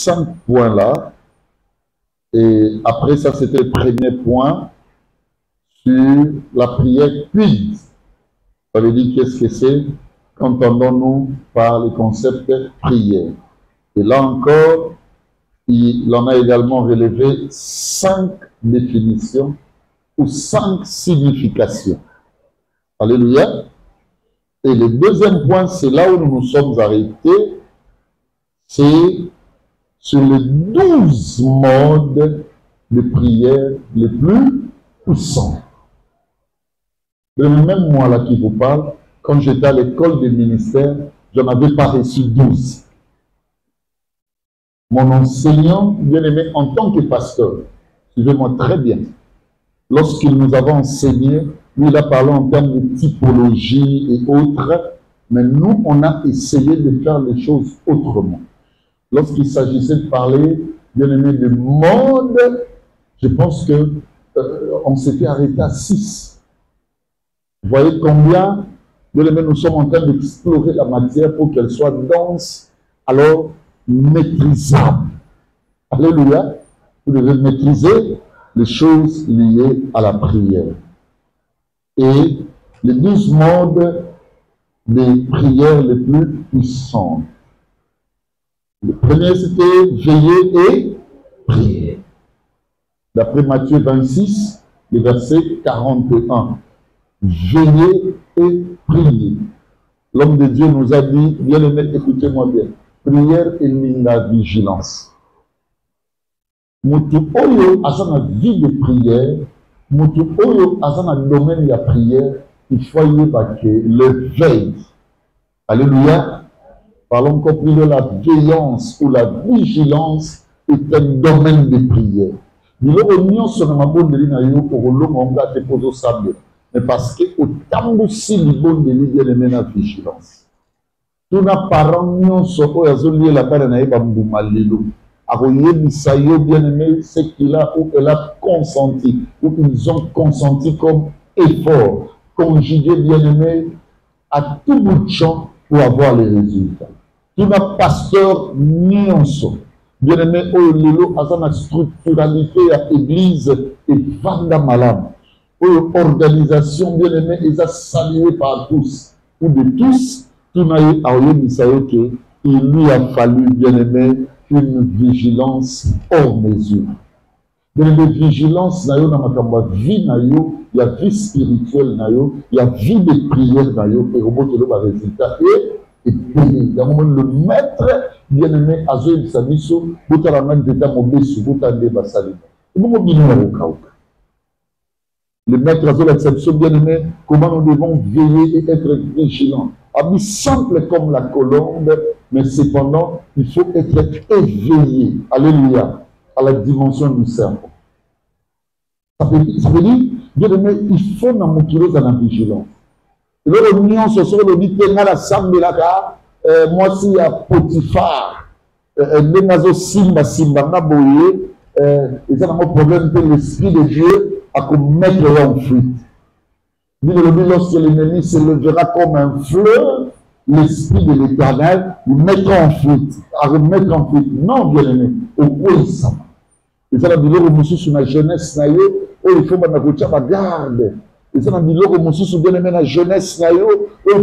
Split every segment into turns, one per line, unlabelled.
5 points-là. Et après ça, c'était le premier point sur la prière quiz. Ça veut dire qu'est-ce que c'est qu'entendons-nous par le concept prière. Et là encore, il en a également relevé 5 définitions ou 5 significations. Alléluia. Et le deuxième point, c'est là où nous nous sommes arrêtés, c'est sur les 12 modes de prière les plus puissants. Même moi là qui vous parle, quand j'étais à l'école des ministères, je n'en avais pas reçu 12. Mon enseignant, bien aimé, en tant que pasteur, suivez-moi très bien, lorsqu'il nous avait enseigné, lui, il a parlé en termes de typologie et autres, mais nous, on a essayé de faire les choses autrement. Lorsqu'il s'agissait de parler, bien aimé, de mode, je pense que on s'était arrêté à 6. Vous voyez combien, bien aimé, nous sommes en train d'explorer la matière pour qu'elle soit dense, alors maîtrisable. Alléluia. Vous devez maîtriser les choses liées à la prière. Et les 12 modes des prières les plus puissantes. Le premier, c'était veiller et prier. D'après Matthieu 26, le verset 41. Veiller et prier. L'homme de Dieu nous a dit, bien aimé, écoutez-moi bien, prière et la vigilance. Mutu oyo azana vie de prière, mutu oyo azana domaine de la prière, il faut y évacuer le veille. Alléluia. Parlons encore plus de la veillance ou la vigilance est un domaine de prière. Mais parce que au temps aussi le bon de l'idée la vigilance. Tout n'a pas rendu ce qu'il la peine à Ebambumalilo. Bien aimé, ce qu'il a ou elle a consenti, ou ils ont consenti comme effort, conjugué bien aimé à tout bout de champ pour avoir les résultats. Tout n'a pasteur ni en son. Bien aimé, oh lilo, à sa structuralité à l'église et vanda malam. Oh organisation bien aimé, ils a salué par tous ou de tous. Tout n'a eu à que il lui a fallu bien aimé une vigilance hors mesure. Bien aimé, vigilance na yo na makamba vie na yo, il y a vie spirituelle na yo, il y a vie de prière na yo et robot le résultat et payer. Dans le maître bien aimé azoe bisamiso, bota la d'état mobesu, bota de basali. Et bon bien aimé le maître azoe l'exception bien aimé, comment nous devons veiller et être vigilants. Habit simple comme la colombe, mais cependant, il faut être éveillé, alléluia, à la dimension du cerveau. Ça veut dire, bien aimé, il faut nous montrer dans la vigilance. Et là, l'union se soit le dit, la sambe là, moi si à Potiphar, les simba n'a boyé, et ça n'a pas de problème que l'Esprit de Dieu a comme mettre en fuite. Lorsque l'ennemi se levera comme un fleuve, l'Esprit de l'Éternel vous mettra en fuite. À remettre en fuite. Non, bien aimé. Au quoi ça? Et ça, nous sur la jeunesse, il faut que garde. Et ça, nous sur bien aimé la jeunesse, il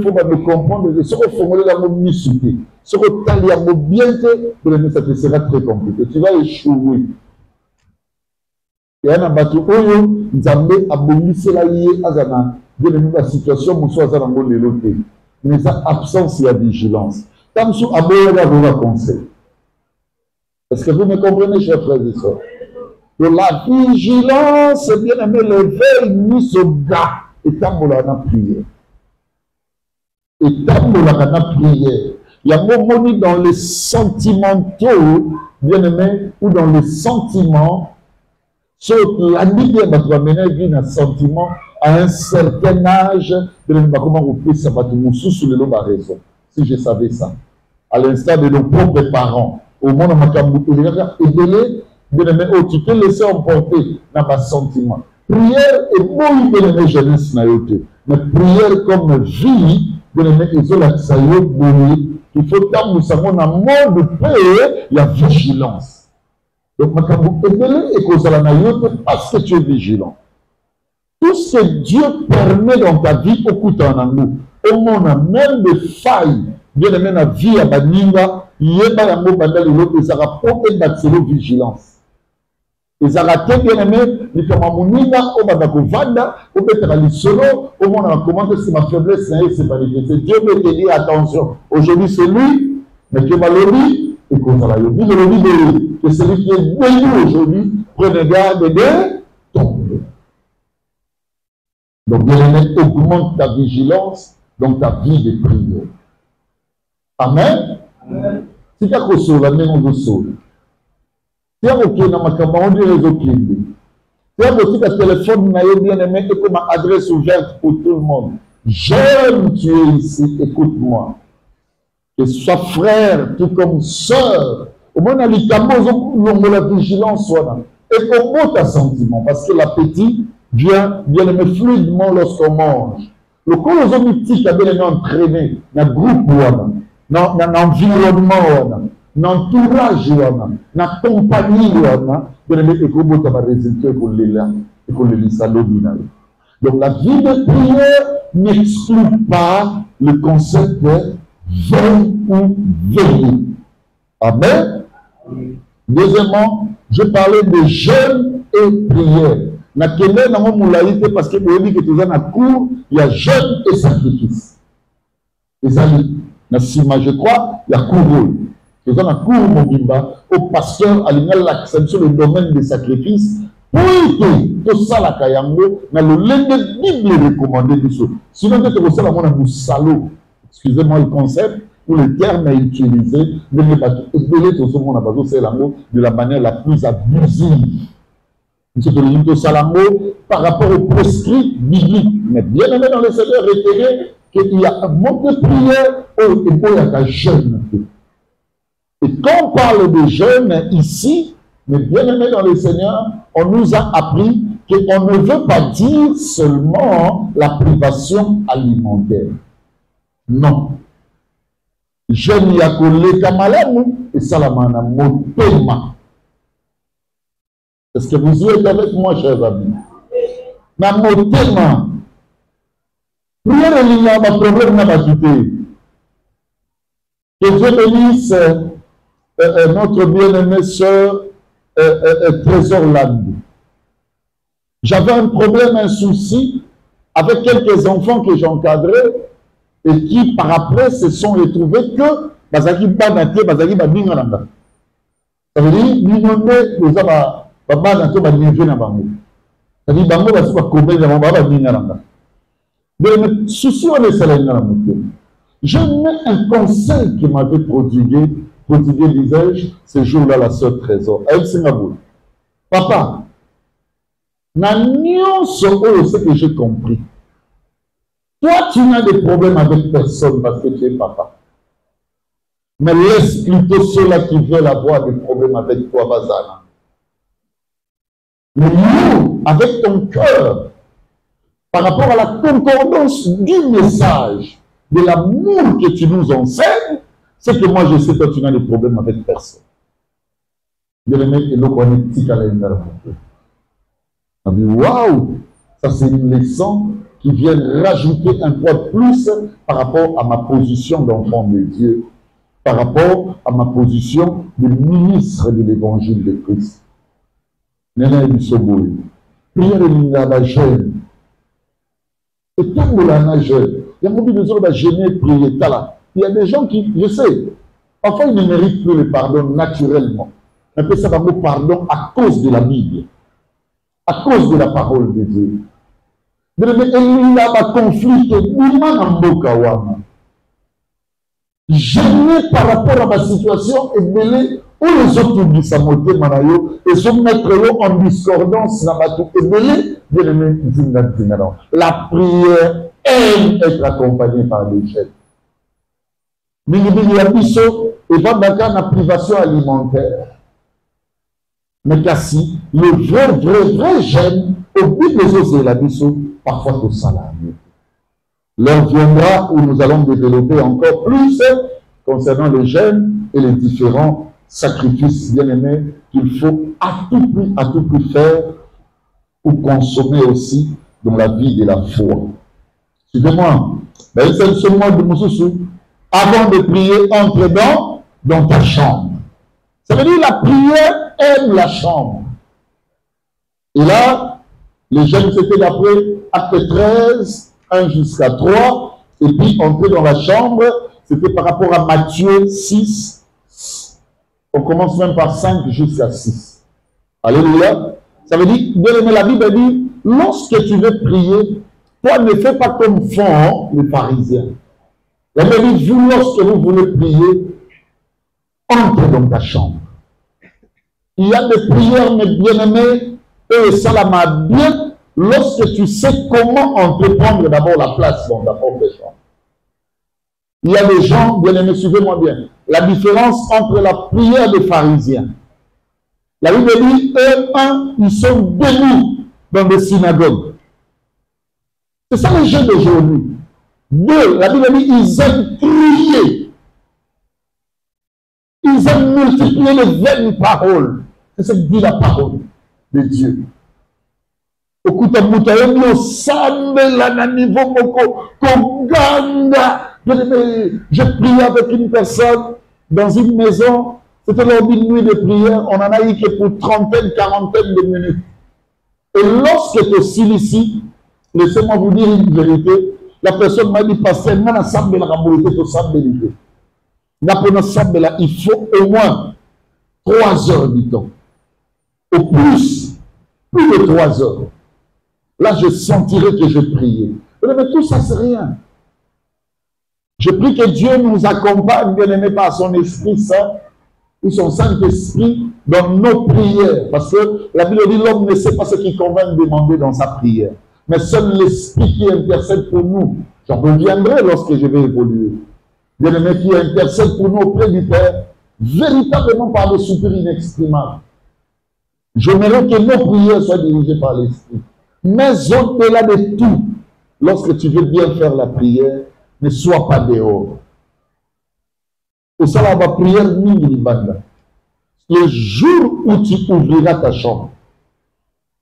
faut nous comprendre. Ce qu'on formule la mobilité, ce qu'on taille la mobilité, ça te sera très compliqué. Tu vas échouer. Et un bateau, Nzambe a bonissé la yé azana. Bien aimé, la situation, mon soir, ça n'a pas de l'autre. Mais ça, absence et vigilance. Comme si aboyer la voie conseil. Est-ce que vous me comprenez, chers frères et sœurs? De la vigilance, bien aimé, le veille mis au gars. Et tant qu'on a prié. Et tant qu'on a prié. Il y a un moment dans les sentimentaux, bien aimé, ou dans les sentiments. La Bible va mener un sentiment à un certain âge. Comment vous ça va tout sous le long raison. Si je savais ça. À l'instar de nos propres parents. Au monde où tu peux laisser emporter dans ma sentiment. Prière est bon, bien aimé, jeunesse. Mais prière comme vie, bien aimé, ils ont la saillot, il faut que nous avons un mode de paix, la vigilance. Donc, parce que tu es vigilant. Tout ce que Dieu permet dans ta vie, au coup au monde a même des failles, bien aimé la vie à Baninga, il y a un mot bandal et l'autre, ils aura pas de vigilance. Ils aura bien aimé, les Kamamuninga, au Badakovanda, au Betrali Solo, au monde a commenté c'est ma faiblesse, c'est pas l'idée. Dieu me dit attention, aujourd'hui c'est lui, mais que Malobi, et qu'on va la yobi, je le dis que celui qui est venu aujourd'hui, prenez garde de tomber. Donc, bien aimé, augmente ta vigilance dans ta vie de prière. Amen. Si tu as reçu la même chose, si tu as reçu la même chose, si tu as reçu ta téléphone, bien aimé, et comme adresse ouverte pour tout le monde. J'aime tu es ici, écoute-moi. Que ce soit frère, tout comme soeur. Au moins, la vigilance soit là. Et comment ta sentiment? Parce que l'appétit vient, bien aimé, fluidement lorsqu'on mange. Le corps aux hommes qui avaient entraîné dans le groupe, dans l'environnement, dans l'entourage, dans la compagnie, bien aimé, et comment tu vas résulter pour les là, et pour les salobinales. Donc la vie de prière n'exclut pas le concept de veille ou veiller. Amen. Deuxièmement, je parlais de jeûne et prière. Parce que vous avez dit que tu es en cours, il y a jeûne et sacrifice. Les amis, je crois, il y a cours. Tu es en cours, mon bimba, au pasteur, à l'accent sur le domaine des sacrifices. Oui, tout ça, la Kayango, dans le lendemain, Bible recommandé du saut. Sinon, tu es ça, mon salaud. Excusez-moi le concept, ou le terme est utilisé, mais de la manière la plus abusive. Par rapport au prescrit biblique. Mais bien aimé dans le Seigneur, retenez qu'il y a un mot de prière et il y a un jeûne. Et quand on parle de jeûne ici, mais bien aimé dans le Seigneur, on nous a appris qu'on ne veut pas dire seulement la privation alimentaire. Non. Jeûne yakole kamalamu et salamana motema. Est-ce que vous êtes avec moi, chers amis? Dans mon thème, prière et l'il y a un problème n'a pas quitté. Que Dieu bénisse notre bien-aimée sœur Trésor Land. J'avais un problème, un souci avec quelques enfants que j'encadrais et qui, par après, se sont retrouvés que Bazaki Banate, Bazaki Babingalanda. Ça veut dire, nous nous avons Baba na niveau na bango. C'est-à-dire bango ba soba combien na baba bingalanga. Mais souci on est cela na moto. Je mets un conseil qui m'avait prodigué, disais-je, ce jour-là la sœur Trésor. Elle Singapour. Papa, na nyonso oyo ce que j'ai compris. Toi tu n'as des problèmes avec personne parce que tu es papa. Mais laisse plutôt ceux-là qui veulent avoir des problèmes avec toi, Bazana. Mais nous, avec ton cœur, par rapport à la concordance du message, de l'amour que tu nous enseignes, c'est que moi je sais que tu n'as des problèmes avec personne. Waouh, ça c'est une leçon qui vient rajouter un poids de plus par rapport à ma position d'enfant de Dieu, par rapport à ma position de ministre de l'évangile de Christ. Prière de jeune. Et tant que la jeune, il y a beaucoup de gens qui gêner prier. Il y a des gens qui, je sais, parfois ils ne méritent plus le pardon naturellement. On peut ça le pardon à cause de la Bible, à cause de la parole de Dieu. Mais il y a un conflit que gêné par rapport à ma situation et mêlé où les autres oublient sa montée manayo et se mettre en discordance dans ma tout et mêlé la prière aime être accompagnée par des chaînes. Mais il y a et pas d'accord la privation alimentaire. Mais si le vrai gêne au but des autres la biso parfois au salarié. L'heure viendra où nous allons développer encore plus concernant les jeûnes et les différents sacrifices bien-aimés qu'il faut à tout prix faire ou consommer aussi dans la vie de la foi. Suivez-moi. Ben, c'est ce mot de Moussoussou. Avant de prier, entre dans ta chambre. Ça veut dire la prière aime la chambre. Et là, les jeunes, c'était d'après Acte 13, 1 jusqu'à 3. Et puis, entrer dans la chambre, c'était par rapport à Matthieu 6. On commence même par 5 jusqu'à 6. Alléluia. Ça veut dire, bien aimé, la Bible dit, lorsque tu veux prier, toi ne fais pas comme font les pharisiens. La Bible dit, vous, lorsque vous voulez prier, entre dans ta chambre. Il y a des prières, mes bien-aimés, et ça la m'a bien, lorsque tu sais comment entreprendre d'abord la place dans ta propre chambre. Il y a des gens, bien-aimés, suivez-moi bien, la différence entre la prière des pharisiens. La Bible dit, eux, ils sont debout dans des synagogues. C'est ça les jeunes d'aujourd'hui. Deux, la Bible dit, ils aiment crier. Ils aiment multiplier les vaines paroles. C'est ce que dit la parole de Dieu. Okuta mutaemi osambela na niveau moko koganga. Je priais avec une personne dans une maison. C'était lors d'une nuit de prière. On en a eu que pour trentaine, quarantaine de minutes. Et lorsque tu es ici, laissez-moi vous dire une vérité. La personne m'a dit, pasteur, il faut au moins 3 heures du temps. Au plus de 3 heures. Là, je sentirai que je priais. Mais tout ça, c'est rien. Je prie que Dieu nous accompagne, bien aimé, par son Esprit Saint ou son Saint-Esprit dans nos prières. Parce que la Bible dit, l'homme ne sait pas ce qu'il convient de demander dans sa prière. Mais seul l'Esprit qui intercède pour nous. J'en reviendrai lorsque je vais évoluer. Bien aimé, qui intercède pour nous auprès du Père, véritablement par des soupirs inexprimables. J'aimerais que nos prières soient dirigées par l'Esprit. Mais au-delà de tout, lorsque tu veux bien faire la prière, ne sois pas dehors. Au ça, la prière, le jour où tu ouvriras ta chambre,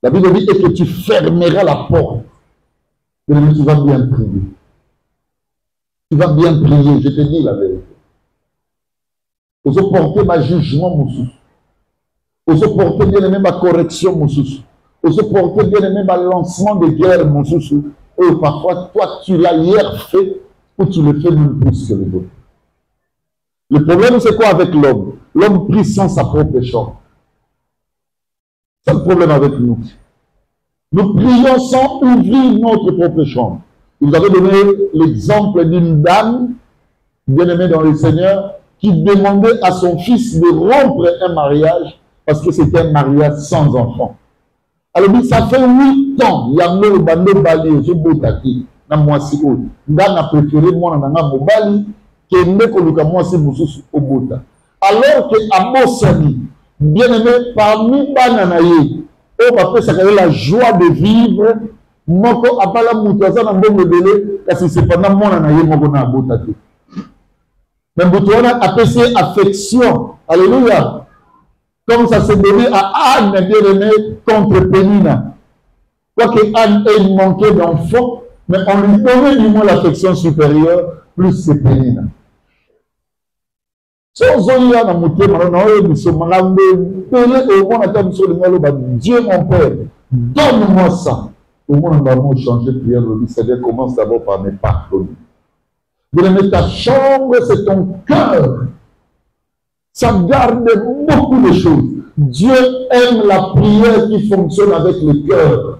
la Bible dit que tu fermeras la porte. Tu vas bien prier. Tu vas bien prier, je te dis la vérité. Vous porter ma jugement, mon souci. Vous porter bien aimé ma correction, mon souci. Vous porter bien aimé ma lancement de guerre, mon souci. Et parfois, toi, tu l'as hier fait, ou tu le fais même plus que les autres. Le problème, c'est quoi avec l'homme? L'homme prie sans sa propre chambre. C'est le problème avec nous. Nous prions sans ouvrir notre propre chambre. Vous avez donné l'exemple d'une dame, bien aimée dans le Seigneur, qui demandait à son fils de rompre un mariage parce que c'était un mariage sans enfant. Alors, ça fait 8 ans, il y a un bando bali, je botaki, na moi si haut. N'a préféré moi na mobali que ne moi si mususu obota. Alors que Abosani, bien aimé parmi bananaye, au papa ça la joie de vivre, moko apala mutaza na mbongo délai, kasi c'est pendant mon anaye moko na botaki. Mais Boutouana a passé affection. Alléluia. Comme ça s'est donné à Anne, bien aimé, contre Pénina. Quoique Anne ait manqué d'enfant, mais on lui donnait du moins l'affection supérieure, plus c'est Pénina. Dieu mon Père, donne-moi ça. Au moins, nous allons changer de prière. Le Seigneur commence d'abord par mes pardonner. Bien aimé, ta chambre, c'est ton cœur. Ça garde beaucoup de choses. Dieu aime la prière qui fonctionne avec le cœur.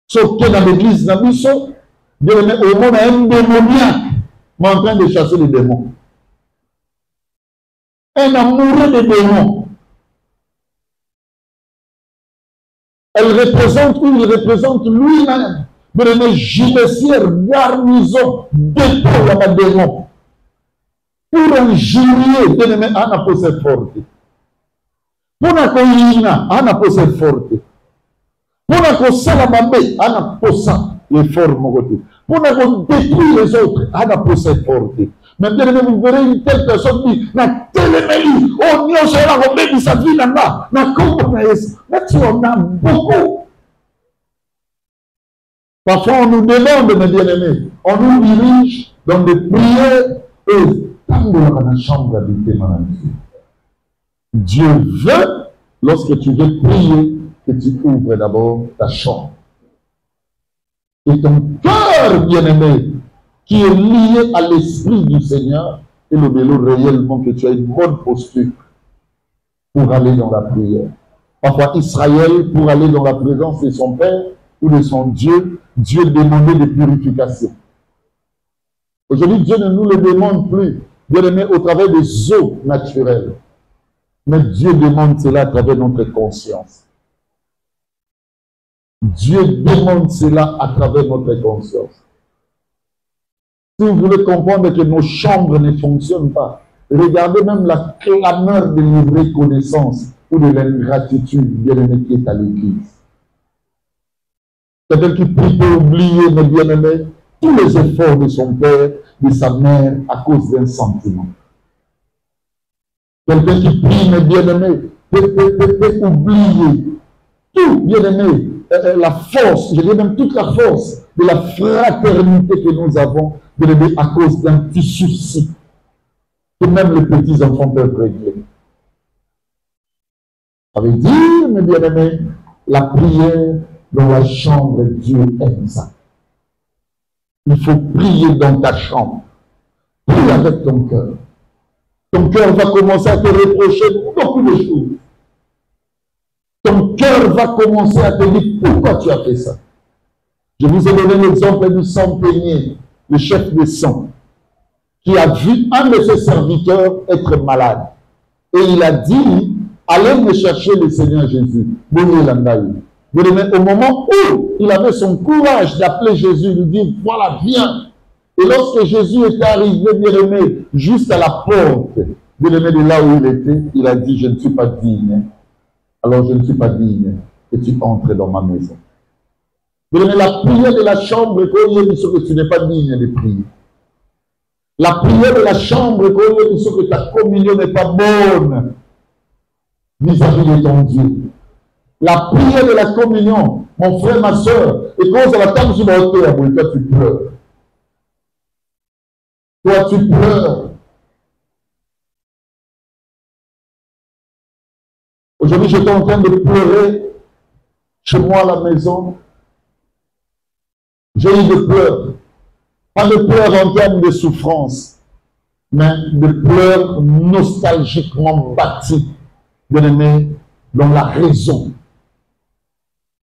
Sauf que dans l'église Nabiso, bien aimé, au monde a un démoniaque en train de chasser les démons. Un amoureux des démons. Elle représente où il représente lui-même. Bien aimé, gibecière, garnison, dépôt à ma démon. Pour injurier, bien aimé, Anna possède forte. Pour la colina, Anna possède forte. Pour la cosalabambe, Anna possède les formes. Pour la détruire les autres, Anna possède forte. Mais bien aimé, vous verrez une telle personne dit, na télémélie, oh, n'y a pas la robe, sa vie là-bas, na comment mais tu en as beaucoup. Parfois, on nous demande, mes bien-aimés, on nous dirige dans des prières et tant dans la chambre d'habiter, Dieu veut, lorsque tu veux prier, que tu ouvres d'abord ta chambre. Et ton cœur, bien-aimé, qui est lié à l'Esprit du Seigneur, et le vélo réellement que tu as une bonne posture pour aller dans la prière. Parfois, Israël, pour aller dans la présence de son Père ou de son Dieu, Dieu demandait des purifications. Aujourd'hui, Dieu ne nous le demande plus, bien-aimé, au travers des eaux naturelles. Mais Dieu demande cela à travers notre conscience. Dieu demande cela à travers notre conscience. Si vous voulez comprendre que nos chambres ne fonctionnent pas, regardez même la clameur de l'irreconnaissance ou de l'ingratitude, bien-aimé, qui est à l'église. Quelqu'un qui prie pour oublier, mes bien-aimés, tous les efforts de son père, de sa mère, à cause d'un sentiment. Quelqu'un qui prie, mes bien-aimés, peut oublier tout, bien-aimé, la force, je dis même toute la force de la fraternité que nous avons, bien-aimé, à cause d'un petit souci que même les petits enfants peuvent régler. Ça veut dire, mes bien-aimés, la prière dans la chambre, Dieu aime ça. Il faut prier dans ta chambre. Prie avec ton cœur. Ton cœur va commencer à te reprocher beaucoup de choses. Ton cœur va commencer à te dire pourquoi tu as fait ça. Je vous ai donné l'exemple du centenier, le chef des cent, qui a vu un de ses serviteurs être malade. Et il a dit, allez me chercher le Seigneur Jésus. Au moment où il avait son courage d'appeler Jésus, il lui dit, voilà, viens. Et lorsque Jésus est arrivé, bien-aimé, juste à la porte, bien-aimé, de là où il était, il a dit, je ne suis pas digne. Alors je ne suis pas digne que tu entres dans ma maison. Bien-aimé, la prière de la chambre, que tu n'es pas digne de prier. La prière de la chambre, que ta communion n'est pas bonne vis-à-vis de ton Dieu. La prière de la communion, mon frère, ma soeur, et quand à la table sur la hauteur, toi tu pleures. Toi tu pleures. Aujourd'hui, j'étais en train de pleurer chez moi à la maison. J'ai eu des pleurs. Pas de pleurs en termes de souffrance, mais de pleurs nostalgiquement bâtis, bien aimé, dans la raison.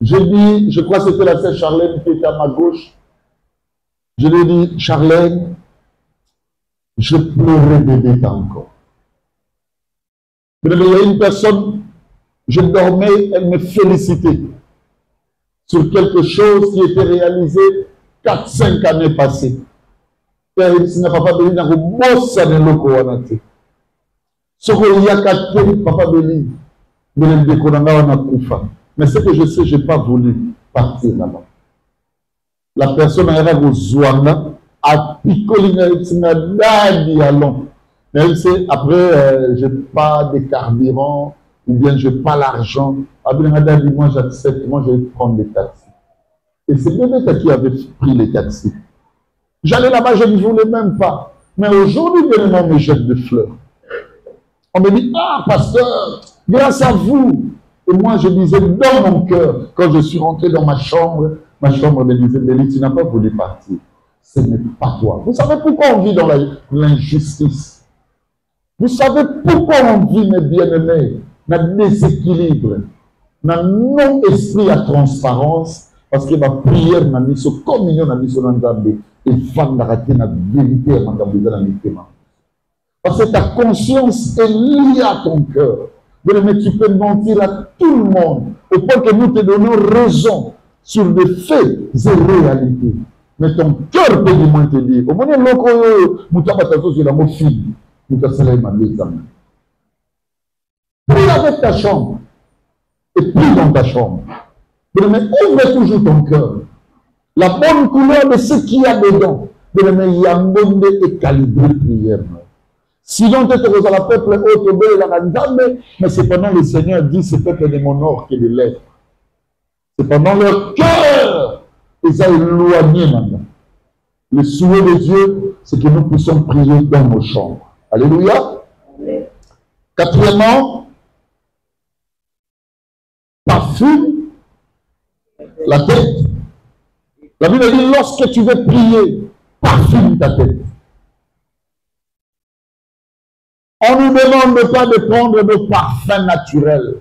J'ai dit, je crois que c'était la sœur Charlène qui était à ma gauche. Je lui ai dit, Charlène, je pleurais bébé encore. Il y a une personne, je dormais, elle me félicitait sur quelque chose qui était réalisé 4-5 années passées. Père, il n'a pas béni dans le boss de l'oko. Ce qu'il y a 4 ans, papa béni, mais ce que je sais, je n'ai pas voulu partir là-bas. La personne a été au Zouana, à Picolina, mais après, je n'ai pas de carburant, ou bien je n'ai pas l'argent. Moi, j'accepte, moi, je vais prendre les taxis. Et c'est Bébé qui avait pris les taxis. J'allais là-bas, je ne voulais même pas. Mais aujourd'hui, on me jette des fleurs. On me dit, ah, pasteur, grâce à vous. Et moi, je disais dans mon cœur, quand je suis rentré dans ma chambre me disait, Béli, tu n'as pas voulu partir. Ce n'est pas toi. Vous savez pourquoi on vit dans l'injustice? Vous savez pourquoi on vit, mes bien-aimés, dans le déséquilibre, dans le non-esprit à transparence, parce que ma prière m'a mis sur communion, m'a mis sur l'endambe, et femme d'arrêter la vérité à l'endambe. Parce que ta conscience est liée à ton cœur. Mais tu peux mentir à tout le monde, au point que nous te donnons raison sur des faits et réalités. Mais ton cœur peut du moins te dire, au moins, prie avec ta chambre, et prie dans ta chambre. Mais ouvre toujours ton cœur. La bonne couleur de ce qu'il y a dedans. Bien-aimé, Yambonde est calibré prière. Sinon, peut-être que le peuple haut, mais cependant le Seigneur dit, ce peuple de mon or qui est de lèvres. Cependant leur cœur, ils ont éloigné maintenant. Le souhait de Dieu, c'est que nous puissions prier dans nos chambres. Alléluia. Quatrièmement, parfume la tête. La Bible dit, lorsque tu veux prier, parfume ta tête. On ne nous demande pas de prendre nos parfums naturels.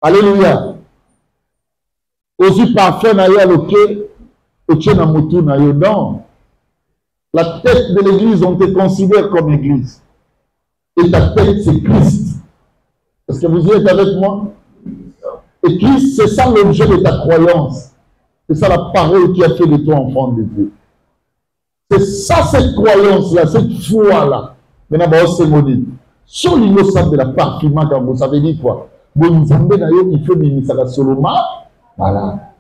Alléluia. Aussi parfum n'aya loke, oche na mutu na yo. Non. La tête de l'église, on te considère comme église. Et ta tête, c'est Christ. Est-ce que vous y êtes avec moi? Et Christ, c'est ça l'objet de ta croyance. C'est ça la parole qui a fait de toi enfant de Dieu. C'est ça cette croyance-là, cette foi-là. Maintenant, c'est maudit. Sur l'innocent de la parfumée, quand vous savez dire quoi? Il faut des Soloma. Voilà.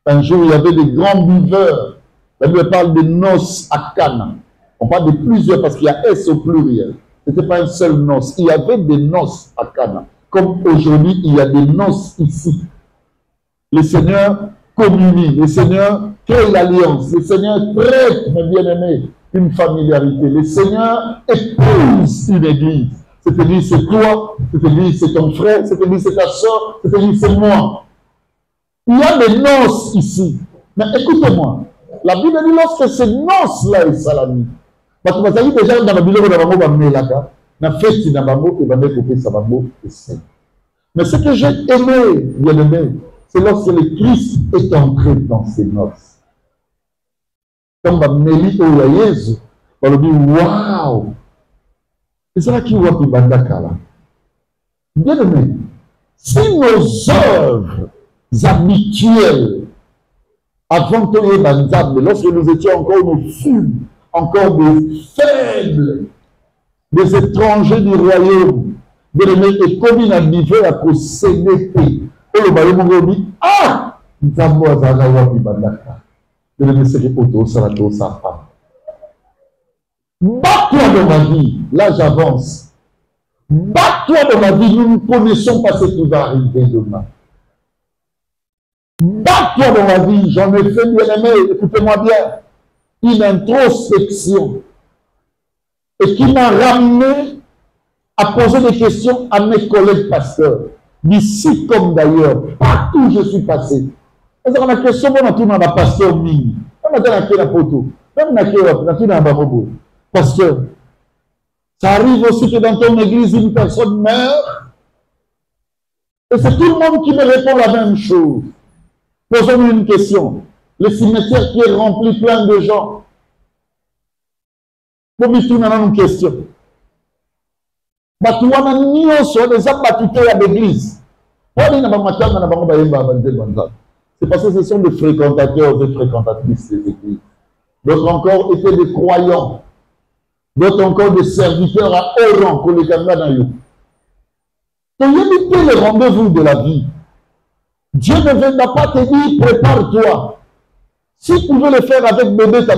Un jour, il y avait des grands buveurs. La Bible parle de noces à Cana. On parle de plusieurs parce qu'il y a S au pluriel. Ce n'était pas une seule noce. Il y avait des noces à Cana. Comme aujourd'hui, il y a des noces ici. Le Seigneur communie. Le Seigneur crée l'alliance. Le Seigneur traite, mes bien-aimés, une familiarité. Le Seigneur épouse une église. Cette église, c'est toi. Cette église, c'est ton frère. Cette église, c'est ta soeur. Cette église, c'est moi. Il y a des noces ici. Mais écoutez-moi. La Bible dit lorsque ces noces-là est salami. Parce que vous savez déjà dans la Bible, on va amener là-bas. Na fête dans la Bible, on va mettre ça va et mais ce que j'ai aimé, bien aimé, c'est lorsque le Christ est entré dans ces noces. Comme Mélie ou Jésus, on lui dit waouh! C'est ça qui voit Pibandaka là. Bien aimé, si nos œuvres habituelles, avant que les bandables, lorsque nous étions encore nos fûmes, encore des faibles, des étrangers du royaume, et comme il a niveau à procéder, et le baillon dit ah! Nous avons un Pibandaka. De le laisser auto, ça va tout sa femme. Bats-toi dans ma vie, là j'avance. Bats-toi dans ma vie, nous ne connaissons pas ce qui va arriver demain. Bats-toi dans ma vie, j'en ai fait bien aimé, écoutez-moi bien, une introspection. Et qui m'a ramené à poser des questions à mes collègues pasteurs, d'ici comme d'ailleurs, partout où je suis passé. Parce qu'on a question, on a tout dans la pasteur mini. On a dans la photo. Même dans la photo. Pasteur, ça arrive aussi que dans ton église, une personne meurt. Et c'est tout le monde qui me répond la même chose. Posons-nous une question. Le cimetière qui est rempli plein de gens. Pour nous, on a une question. Batouana nio sur les abattutés à l'église. C'est parce que ce sont des fréquentateurs et fréquentatrices des églises. D'autres encore étaient des croyants. D'autres encore des serviteurs à haut rang pour les camarades dans eux. Donc, évitez les rendez-vous de la vie. Dieu ne viendra pas te dire prépare-toi. Si tu veux le faire avec bébéta,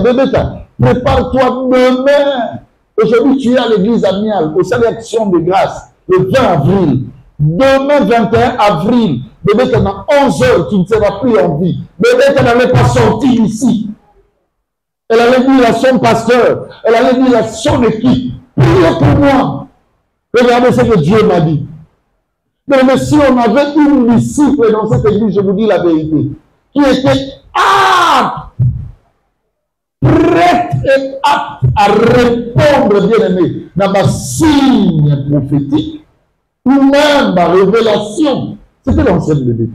prépare-toi demain. Aujourd'hui, tu es à l'église amiale, au salut Action de Grâce, le 20 avril. Demain, 21 avril, bébé, pendant 11 heures, tu ne seras plus en vie. Bébé, tu n'allais pas sortir ici. Elle allait dire à son pasteur, elle allait dire à son équipe, priez pour moi. Regardez ce que Dieu m'a dit. Mais si on avait une disciple dans cette église, je vous dis la vérité, qui était apte, prête et apte à répondre, bien aimé, dans ma signe prophétique, ou même ma révélation, c'était l'ancienne bébé.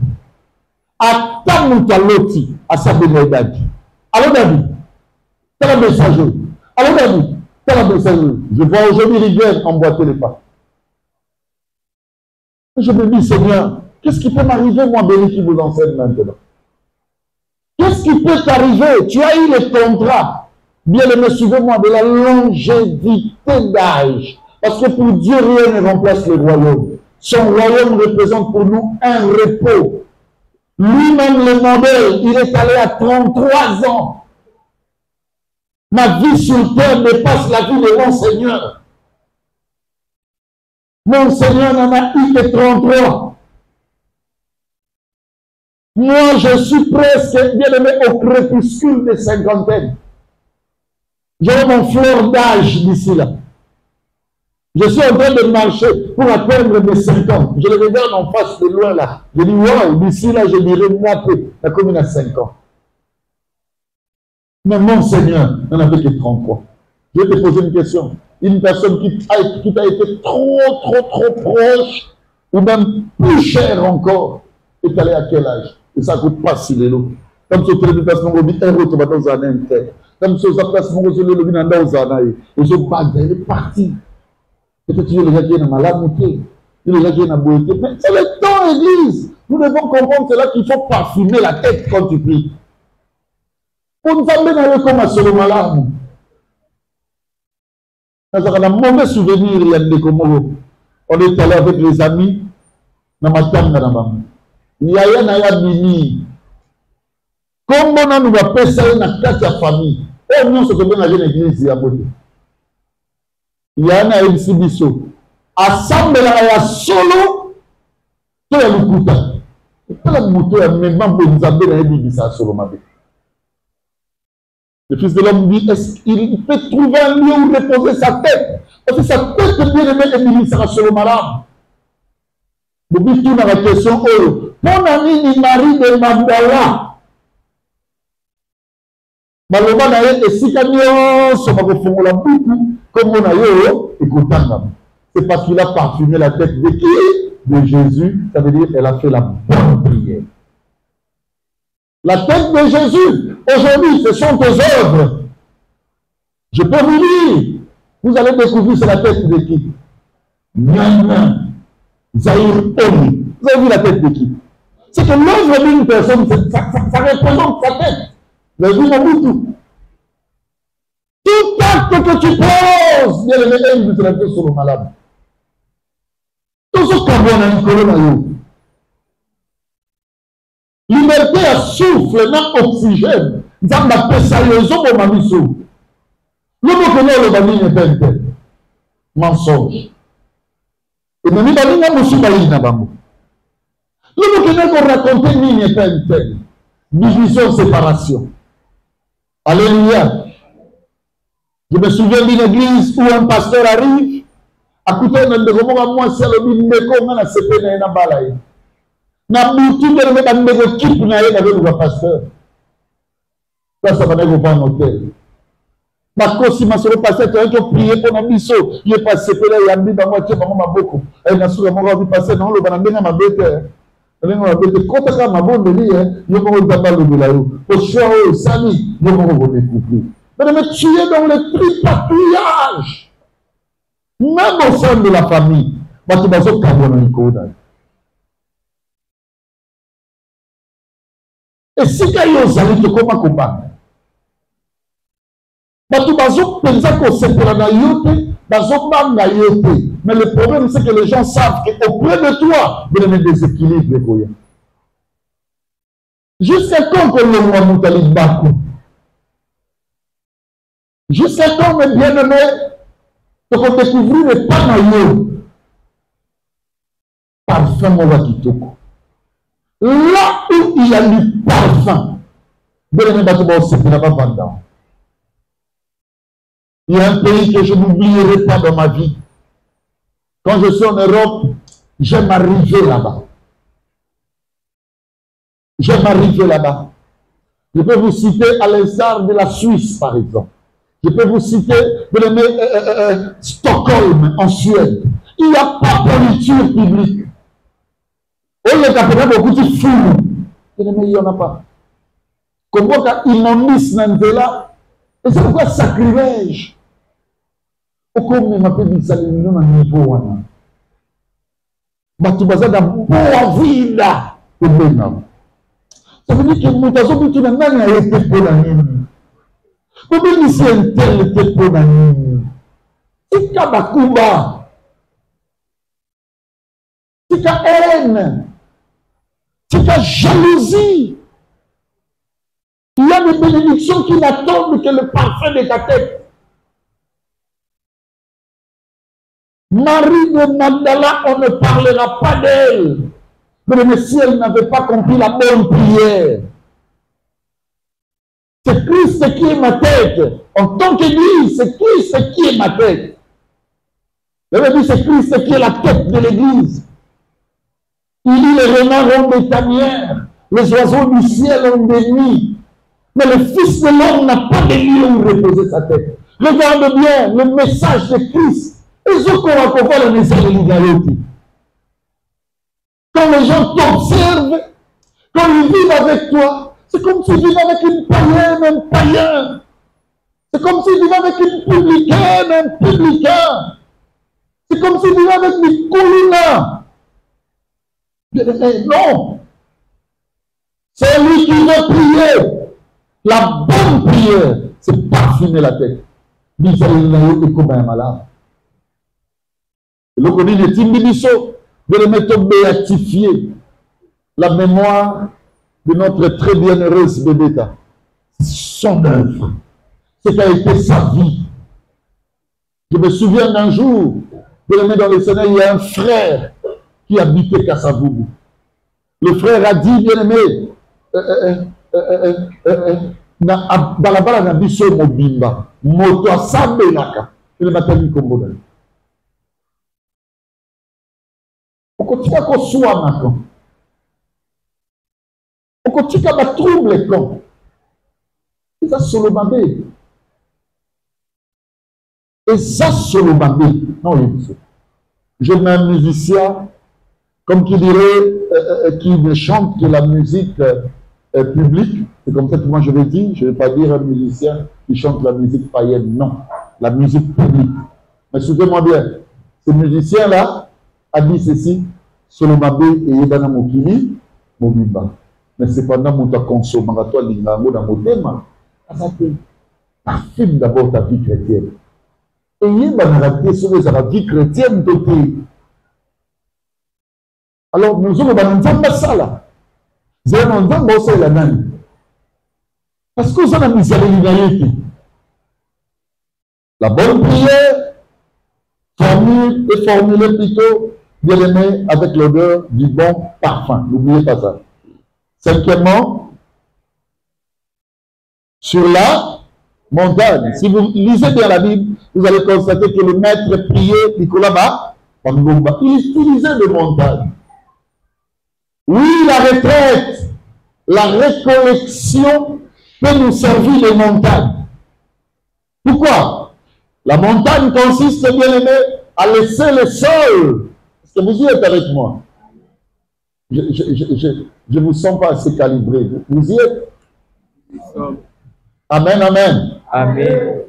À Tamutaloti, à sa David. Alors David, t'as la messagerie. Alors David, t'as la messagerie. Je vois aujourd'hui Rivière emboîter les pas. Je me dis, Seigneur, qu'est-ce qui peut m'arriver, moi, béni, qui vous enseigne maintenant? Qu'est-ce qui peut t'arriver? Tu as eu le contrat. Bien aimé, suivez-moi, de la longévité d'âge. Parce que pour Dieu, rien ne remplace le royaume. Son royaume représente pour nous un repos. Lui-même, le modèle, il est allé à 33 ans. Ma vie sur terre dépasse la vie de mon Seigneur. Mon Seigneur n'en a eu que 33. Moi, je suis presque, bien aimé, au crépuscule des cinquantaines. J'ai mon fleur d'âge d'ici là. Je suis en train de marcher pour atteindre mes 5 ans. Je le regarde en face de loin là. Je dis, waouh, d'ici là, je dirais, moi, la commune a 5 ans. Mais mon Seigneur n'en avait que 33. Je vais te poser une question. Une personne qui a été trop proche, ou même plus cher encore, est allée à quel âge? Et ça ne coûte pas si l'élo. Comme ce que les personnes ont dit, un autre va dans un inter. Comme ce que les personnes ont dit, le vin dans un aïe. Et je bague, il est parti. Peut-être qu'il y a les gens qui ont maladie, il y a les gens qui ont beauté. Mais c'est le temps, Église. Nous devons comprendre que c'est là qu'il faut parfumer la tête quand tu pries. Pour nous amener dans le coma sur le malade. On a un mauvais souvenir, il y a des Komoro. On est allé avec les amis, dans ma table, il y a un mini. Comment on va passer ça dans la famille? Oh non, c'est que dans la église, il y a beauté. Il y a un exhibition. Assemble la solo, tout le monde. Tout le monde, même pour nous amener dans l'église, ça solo, ma vie. Le Fils de l'homme dit, est-ce qu'il peut trouver un lieu où reposer sa tête? Parce que sa tête est bien aimée et il sera sur le malade. Depuis tout dans la question, mon ami, il marie de Mandala. Maloma na ye esika nyonso bakofongola beaucoup comme on a yo ekotanga. C'est parce qu'il a parfumé la tête de qui? De Jésus. Ça veut dire qu'elle a fait la bonne prière. La tête de Jésus, aujourd'hui, ce sont tes œuvres. Je peux vous dire, vous allez découvrir c'est la tête de qui? Nyana, Zahir Omi. Vous avez vu la tête de qui? C'est que l'œuvre d'une personne, ça représente sa tête. Vous avez vu Mobutu? Tout acte que tu poses, bien aimé, c'est la tête sur le malade. Tout ce qu'on voit dans une colonne, liberté à souffle, dans oxygène. Nous avons appelé ça les hommes au mamiso. Le mot que nous avons dit n'est pas un tel. Mensonge. Et nous avons dit moussoubaï n'a pas mot. Le mot que nous avons raconté n'est pas un tel. Division, séparation. Alléluia. Je me souviens d'une église où un pasteur arrive. À côté de moi, c'est le bimeko, on a séparé dans la balaye. Na boutique de mettre un nouveau équipe pour aller avec le pasteur. Ça, ça va pas en hôtel. Parce que si ma soeur pasteur, tu as prié pour un biseau, il est passé pour là, il a mis dans moi, tu vas m'en beaucoup. Elle n'a souvent pas envie de passer, non, le banane à ma bête. Elle m'a dit, quand tu as ma bonne délire, il y a un d'abord le boulot. Au choix, au sami, il y a un découvrir. Mais tu es dans le tripatouillage. Même au sein de la famille, tu vas au carbone. Et si tu as eu un salut, tu comment combattre? Tu vas penser que c'est pour la yote, mais le problème, c'est que les gens savent qu'auprès de toi, il y a des déséquilibres. Jusqu'à quand que le roi Moutali Bakou? Jusqu'à quand, mes bien-aimés, tu vas découvrir le panayo parfum Mowakitoko. Là où il y a du parfum, il y a un pays que je n'oublierai pas dans ma vie. Quand je suis en Europe, j'aime arriver là-bas. J'aime arriver là-bas. Je peux vous citer à l'instar de la Suisse, par exemple. Je peux vous citer Stockholm, en Suède. Il n'y a pas de politique publique. On est capable beaucoup de fous. Il n'y en a pas. Comment ils m'ont mis là? Et c'est pourquoi sacrilège. Pourquoi on m'appelle des salimons à niveau? Tu vas dans la ville. Ça veut dire que nous avons dit que nous avons été pour la nuit. Comment ici un tel était pour la nuit? C'est Kabakumba. C'est Haine. C'est ta jalousie. Il y a des bénédictions qui n'attendent que le parfum de ta tête. Marie de Magdala, on ne parlera pas d'elle. Mais si elle n'avait pas compris la bonne prière, c'est Christ qui est ma tête. En tant qu'Église, c'est Christ qui est ma tête. Elle dit, c'est Christ qui est la tête de l'Église. Il dit, les renards ont des tanières, les oiseaux du ciel ont des nids. Mais le Fils de l'homme n'a pas de lieu où reposer sa tête. Regarde bien le message de Christ. Et ce qu'on va pouvoir le message de l'égalité. Quand les gens t'observent, quand ils vivent avec toi, c'est comme s'ils vivaient avec une païenne, un païen. C'est comme s'ils vivaient avec une publicaine, un publicain. C'est comme s'ils vivaient avec des colina. Non. C'est lui qui veut prier. La bonne prière, c'est parfumer la tête. Le Codine est Timbidiso, de le mettre béatifier la mémoire de notre très bienheureuse Bébéta. Son œuvre, ce qu'a été sa vie. Je me souviens d'un jour, de le mettre dans le Seigneur, il y a un frère qui habitait Kassavoubou. Le frère a dit, bien aimé, balabala na biso mobimba moto asambelaka ele matali kombo na okotika kosuwana ko okotika batrouble ko eza solo mabe non je mets un musicien comme qui dirait qui ne chante que la musique public, c'est comme ça que moi je vais dire, je ne vais pas dire un musicien qui chante la musique païenne, non, la musique publique. Mais souvenez-moi bien, ce musicien-là a dit ceci, Solomabé et Yedana Mokili, Mobimba. Mais cependant, mon consomme à toi, l'Ingango dans mon thème, affirme d'abord ta vie chrétienne. Et Yedana sur la vie chrétienne de tes. Alors, nous sommes dans ça là. Parce que ça n'a mis l'égalité. La bonne prière, formulée plutôt, bien aimée, avec l'odeur du bon parfum. N'oubliez pas ça. Cinquièmement, sur la montagne. Si vous lisez bien la Bible, vous allez constater que le maître priait, Nicolas Ba, il utilisait des montagnes. Oui, la retraite, la récollection peut nous servir de montagne. Pourquoi? La montagne consiste, bien aimé, à laisser le sol. Est-ce que vous y êtes avec moi? Je ne vous sens pas assez calibré. Vous y êtes? Amen, amen.
Amen.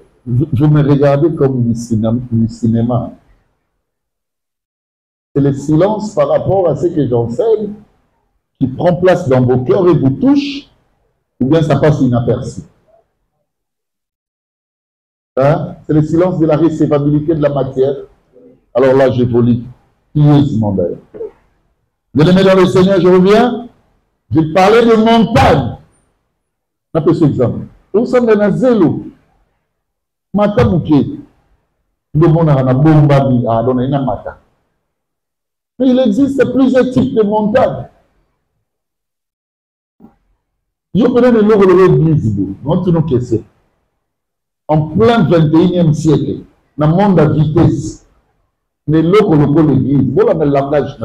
Je me regardais comme du cinéma. C'est le silence par rapport à ce que j'enseigne qui prend place dans vos cœurs et vous touche, ou bien ça passe inaperçu. Hein? C'est le silence de la récevabilité de la matière. Alors là, j'évolue pieusement d'ailleurs. Je le mets dans le Seigneur, je reviens. Je parlais de montagne. On appelle cet exemple. Au sein de Nazelo, Matamouké, le monde a bombardé à donner une mata. Mais il existe plusieurs types de montagnes. Je connais le nom de l'église, en plein 21e siècle, dans le monde à vitesse, mais l'église, voilà le langage,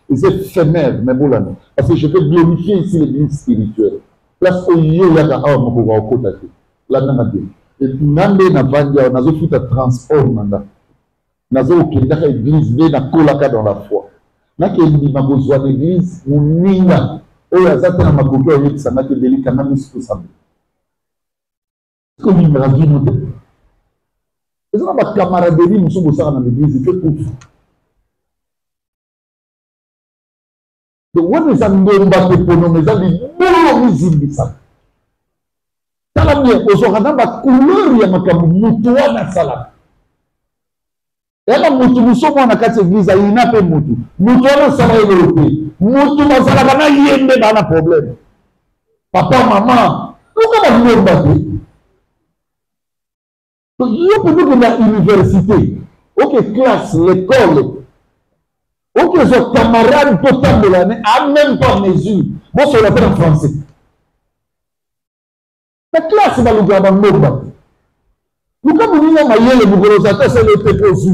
c'est éphémère, mais voilà. Parce que je vais glorifier ici l'église spirituelle. Place où il y a un homme qui va au côté. Là, on a dit. Et puis, on a fait un transport. On a fait une église, on a fait dans la foi. On a fait une église, on a oyo azatana makoki oyebisanga te delikanga misu tosabe komimela vino te eza na bacamaraderie mosusu bosala na l'église fe kufu donc wana eza ngomba te ponoma eza libolo mizimbisaka tala bien ozwaka na bacouleur ya makambo moto wana asalaka Et là, mutu musomo na kati église, il n'a pas mutu. Mutu na sala évolué. Mutu na sala kana yende bana problème. Papa, maman, pourquoi on ne pas battre? Donc, il y a peut-être que l'université, ok, classe, l'école, ok, son camarade total de l'année, en même temps mesure. Moi, je l'appelle en français. La classe va le garder en mot. Nous, comme nous avons le bougolosateur, c'est le préposé.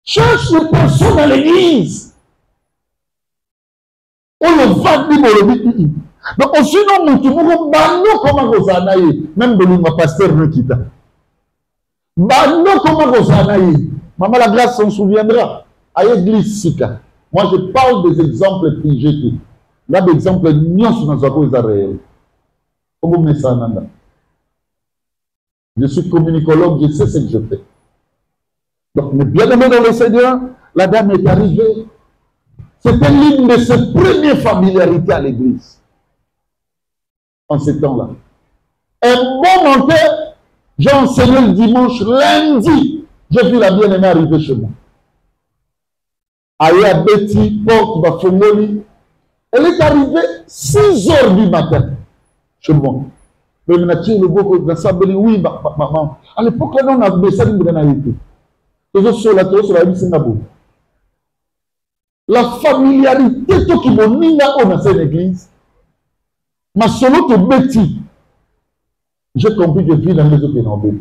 Cherche les personnes dans l'église. On le va dire pour le but. Donc, sinon, nous pouvons comment vous en avez. Même le pasteur ne quitte. Comment vous en avez. Maman la grâce s'en souviendra. À l'église Sika. Moi, je parle des exemples pigés. Là, d'exemples, nous sommes dans un réel. Comment vous mettez ça en dedans? Je suis communicologue, je sais ce que je fais. Donc, mais bien aimé dans le Seigneur, la dame est arrivée. C'était l'une de ses premières familiarités à l'église. En ces temps-là. Un bon matin, j'ai enseigné le dimanche, lundi, j'ai vu la bien-aimée arriver chez moi. Aya Betty, porte Bafongoli. Elle est arrivée 6 heures du matin chez moi. Mais maintenant, le beau dans sa belle, oui, maman. À l'époque, là, on a baissé une la familiarité, tout qui m'a mis là dans cette église, ma solo te Betty. J'ai compris que vie dans les autres est en bête.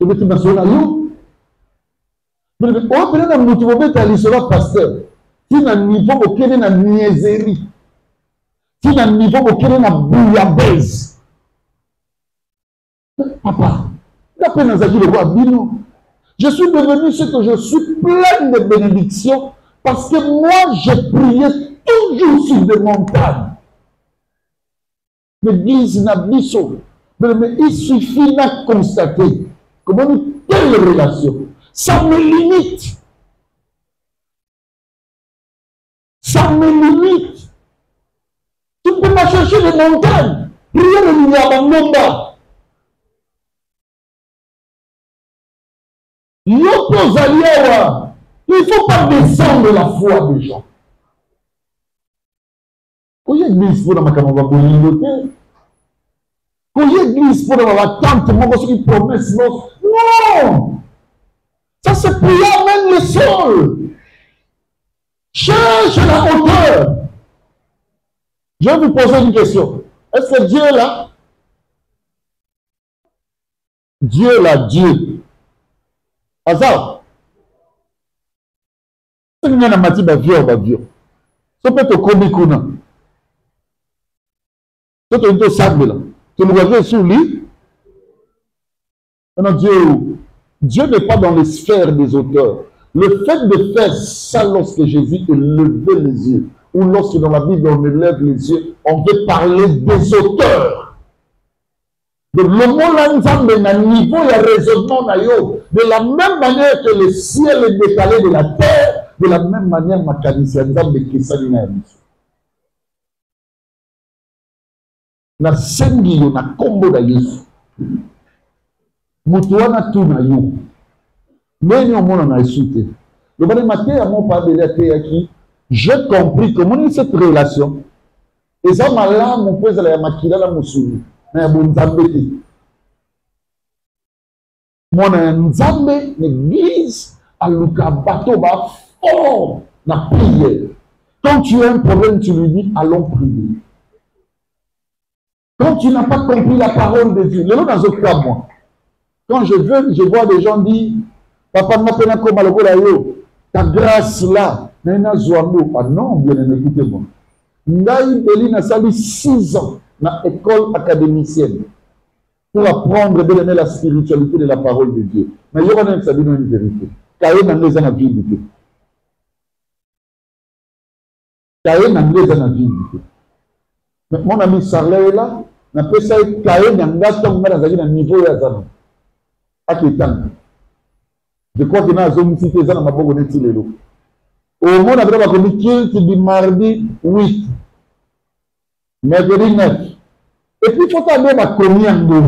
Je me dis, ma solo, allô? Mais on peut aller dans le bête à l'isologue pasteur. Si dans le niveau auquel on a niaiserie, si dans le niveau auquel on a bouillabaisse. Papa, la peine dans le roi Bino. Je suis devenu ce que je suis, plein de bénédictions, parce que moi, je priais toujours sur des montagnes. L'église n'a biso. Mais il suffit de constater comment une telle relation, ça me limite. Ça me limite. Tu peux pas chercher des montagnes. Prier le Niabangomba. Il ne faut pas descendre la foi des gens. Quand il y a une église pour la communauté, quand il y a une église pour la tante, moi, je suis promesse, non! Ça se prie même le sol. Cherche la hauteur. Je vais vous poser une question. Est-ce que Dieu est là? Dieu est là, Dieu. Azar. Si vous avez un mati, vieux. Ça peut être comme kuna. Ça peut être sable là. Tu nous regardes sur lui. Non, Dieu n'est pas dans les sphères des auteurs. Le fait de faire ça lorsque Jésus est levé les yeux, ou lorsque dans la Bible on lève les yeux, on veut parler des auteurs. Donc le mot là, nous avons un niveau et un raisonnement de la même manière que le ciel est décalé de la terre, de la même manière mécanicien nous avons des la sengi yo na kombo da Yesu. Mutu wana tu na yo. Mais au monde a insulté. Le bon matin, à mon père de la qui, j'ai compris comment cette relation. Et ça m'a là, mon père, la makila la musulu. Mais bon Nzambé. Mon Nzambé, l'église, à Luka bateau ba fort na prière. Quand tu as un problème, tu lui dis, allons prier. Quand tu n'as pas compris la parole de Dieu, le dans un cas, moi, quand je vois des gens dire, papa m'a fait un comme ta grâce là, ah non, bien écoutez-moi. Ndaï Beli n'a sali 6 ans dans l'école académicienne pour apprendre de donner la spiritualité de la parole de Dieu. Mais il y a une vérité. Kaye n'a pas la vie. Kaye n'a pas la vie. Mais mon ami Sarlé est là, n'a pas ça Kaye n'a pas la niveau de Zana. Je crois qu'il y a une zone cité dans ma bonne étude. Au monde, on a communiqué qui dit mardi 8, mercredi 9. Et puis, il faut aller à combien de.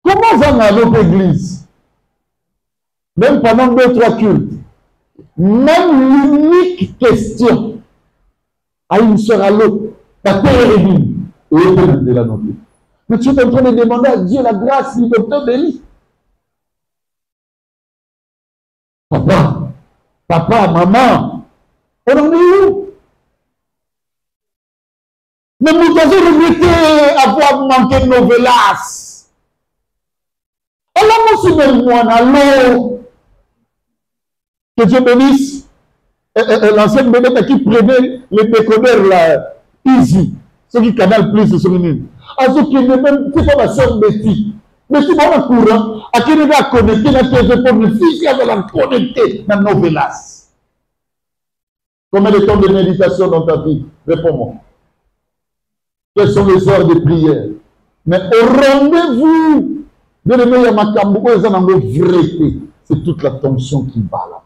Comment Comment à notre église, même pendant 2-3 cultes, même l'unique question à une sœur à l'autre, ta terre est vive, et elle peut de la noter. Mais tu es en train de demander à Dieu la grâce du docteur Béli. Papa, maman, on en est où? Mais vous avez regretté avoir manqué de nos vélas. Alors, moi, si même moi, allô, que Dieu bénisse l'ancienne bénédicte qui prenait les décodeurs là, easy, ceux qui canal plus de souvenirs. À ceux qui ne même, c'est pas ma soeur Betty. Betty, moi, le courant, à qui nous a connecté dans le pour le fils, qui avait la connecté dans nos vélas. Combien de temps de méditation dans ta vie? Réponds-moi. Quelles sont les heures de prière? Mais au rendez-vous, bien aimé, il y a ma cambou, c'est toute la tension qui bat là-bas.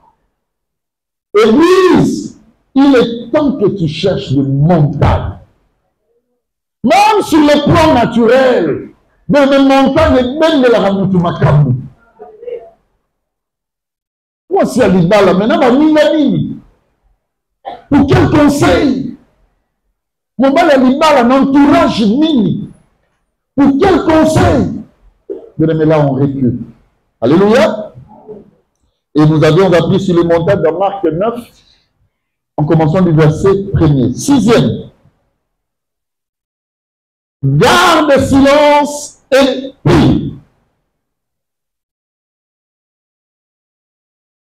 Église, il est temps que tu cherches des montagnes. Même sur le plan naturel, mais les montagnes, même de la ramoutou ma cambou. Moi, c'est à l'Ibala, maintenant, ma mini. Pour quel conseil? Mon mal à l'Ibala, un entourage mini. Pour quel conseil? Mais là, on recule. Alléluia. Et nous avions appris sur les montagnes dans Marc 9, en commençant du verset 1er. 6e. Garde silence et prie.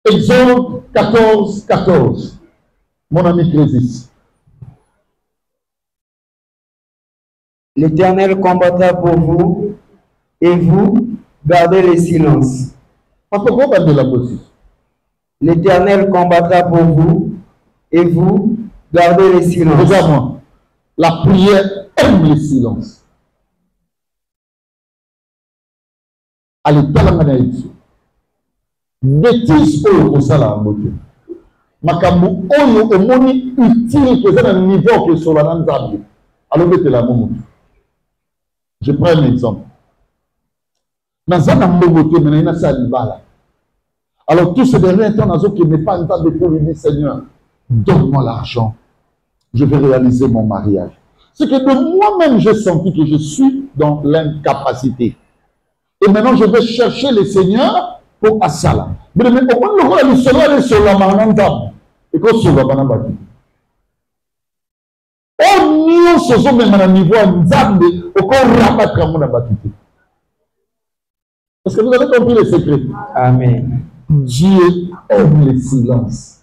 Exode 14, 14. Mon ami Crésis.
L'Éternel combattra pour vous, et vous gardez le silence. L'Éternel combattra pour vous, et vous gardez le silence.
Regarde-moi. La prière aime le silence. Allez, talamanaïti. Bêtise au salaire. Makambu oyo emoni utile que ça dans niveau que sur la nzambe. Alors mettez la main. Je prends un exemple. Alors tout ce dernier temps, qui n'est pas un temps de pour lui dire Seigneur, donne-moi l'argent, je vais réaliser mon mariage. C'est que de moi-même, j'ai senti que je suis dans l'incapacité. Et maintenant, je vais chercher le Seigneur pour Assala. Mais pourquoi le roi est sur la main? Et qu'on se voit pas dans le on n'y se sont même à un niveau nzambe au corps rabat comme on a battu. Est-ce que vous avez compris le secret?
Amen.
Dieu aime le silence.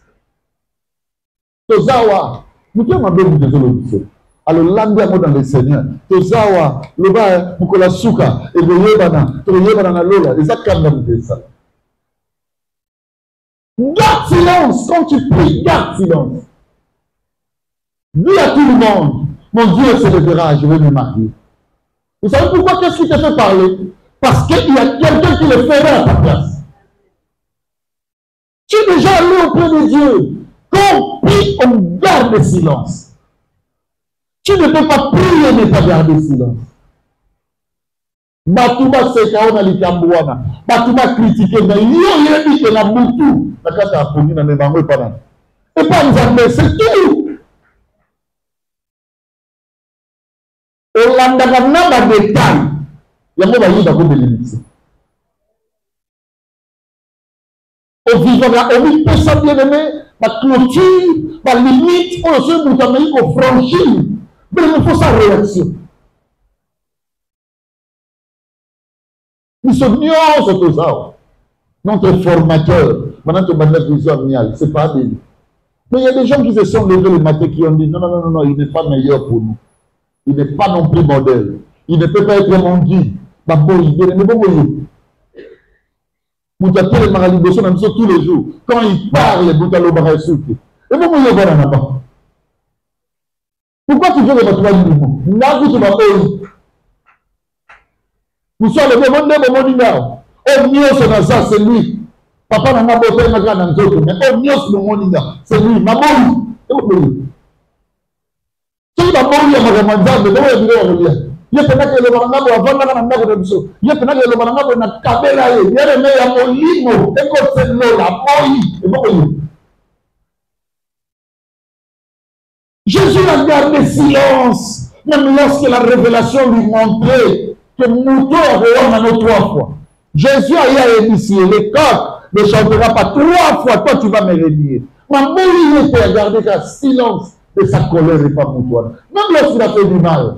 Tozawa, nous sommes en train de vous dire. Alors, l'anglais dans le Seigneur. Tozawa, le bas, Mukola Souka, et vous yebana, na lola, et ça calme ça. Garde silence quand tu pries, garde silence. Dis à tout le monde, mon Dieu se lèvera, je vais me marier. Vous savez pourquoi? Qu'est-ce qui te fait parler? Parce qu'il y a quelqu'un qui le ferait à ta place. Tu es déjà allé auprès de Dieu. Quand on prie, on garde le silence. Tu ne peux pas prier et ne pas garder silence. Batouba sekaona likambouana. Batouba critiquer, mais il y a dit que la moutou. La carte a pris dans les banques pendant. Et pas nous amener, c'est tout. Olanda na détail. Il y a moi qui va de limite. Au vivant là, on vit ça bien aimé, ma clôture, ma limite, on se bout à au franchir. Mais il faut sa réaction. Nous sommes nuances tout ça. Notre formateur, maintenant tu m'as vision mial, c'est pas bien. Mais il y a des gens qui se sont levés le matin qui ont dit non, il n'est pas meilleur pour nous. Il n'est pas non plus modèle. Il ne peut pas être mon guide. Ma bonne idée, mais bon, Moutatel et Maraliboso, même ça tous les jours. Quand il parle, Moutalo Barasouki. Et bon, il y a là-bas. Pourquoi tu veux le retrouver du mouvement? Là, tu vas pas. Nous sommes le même monde. Oh, mieux, ça, c'est lui. Papa n'a pas besoin de ma grande autre, mais oh, mieux, c'est le monde. C'est lui. Maman. Si la mort est à ma grande, mais non, elle est ye pena ke le balanga bo avanga na ndako de biso ye pena ke le balanga bo na kabela ye ye me ya molimo e ko tselo la boyi e boyi. Jésus a gardé silence même lorsque la révélation lui montrait que Mouton avait eu 3 fois. Jésus a initié les coqs ne chantera pas 3 fois, toi tu vas me renier. Mais Moïse était à garder le silence de sa colère et pas Mouton. Même lorsqu'il a fait du mal.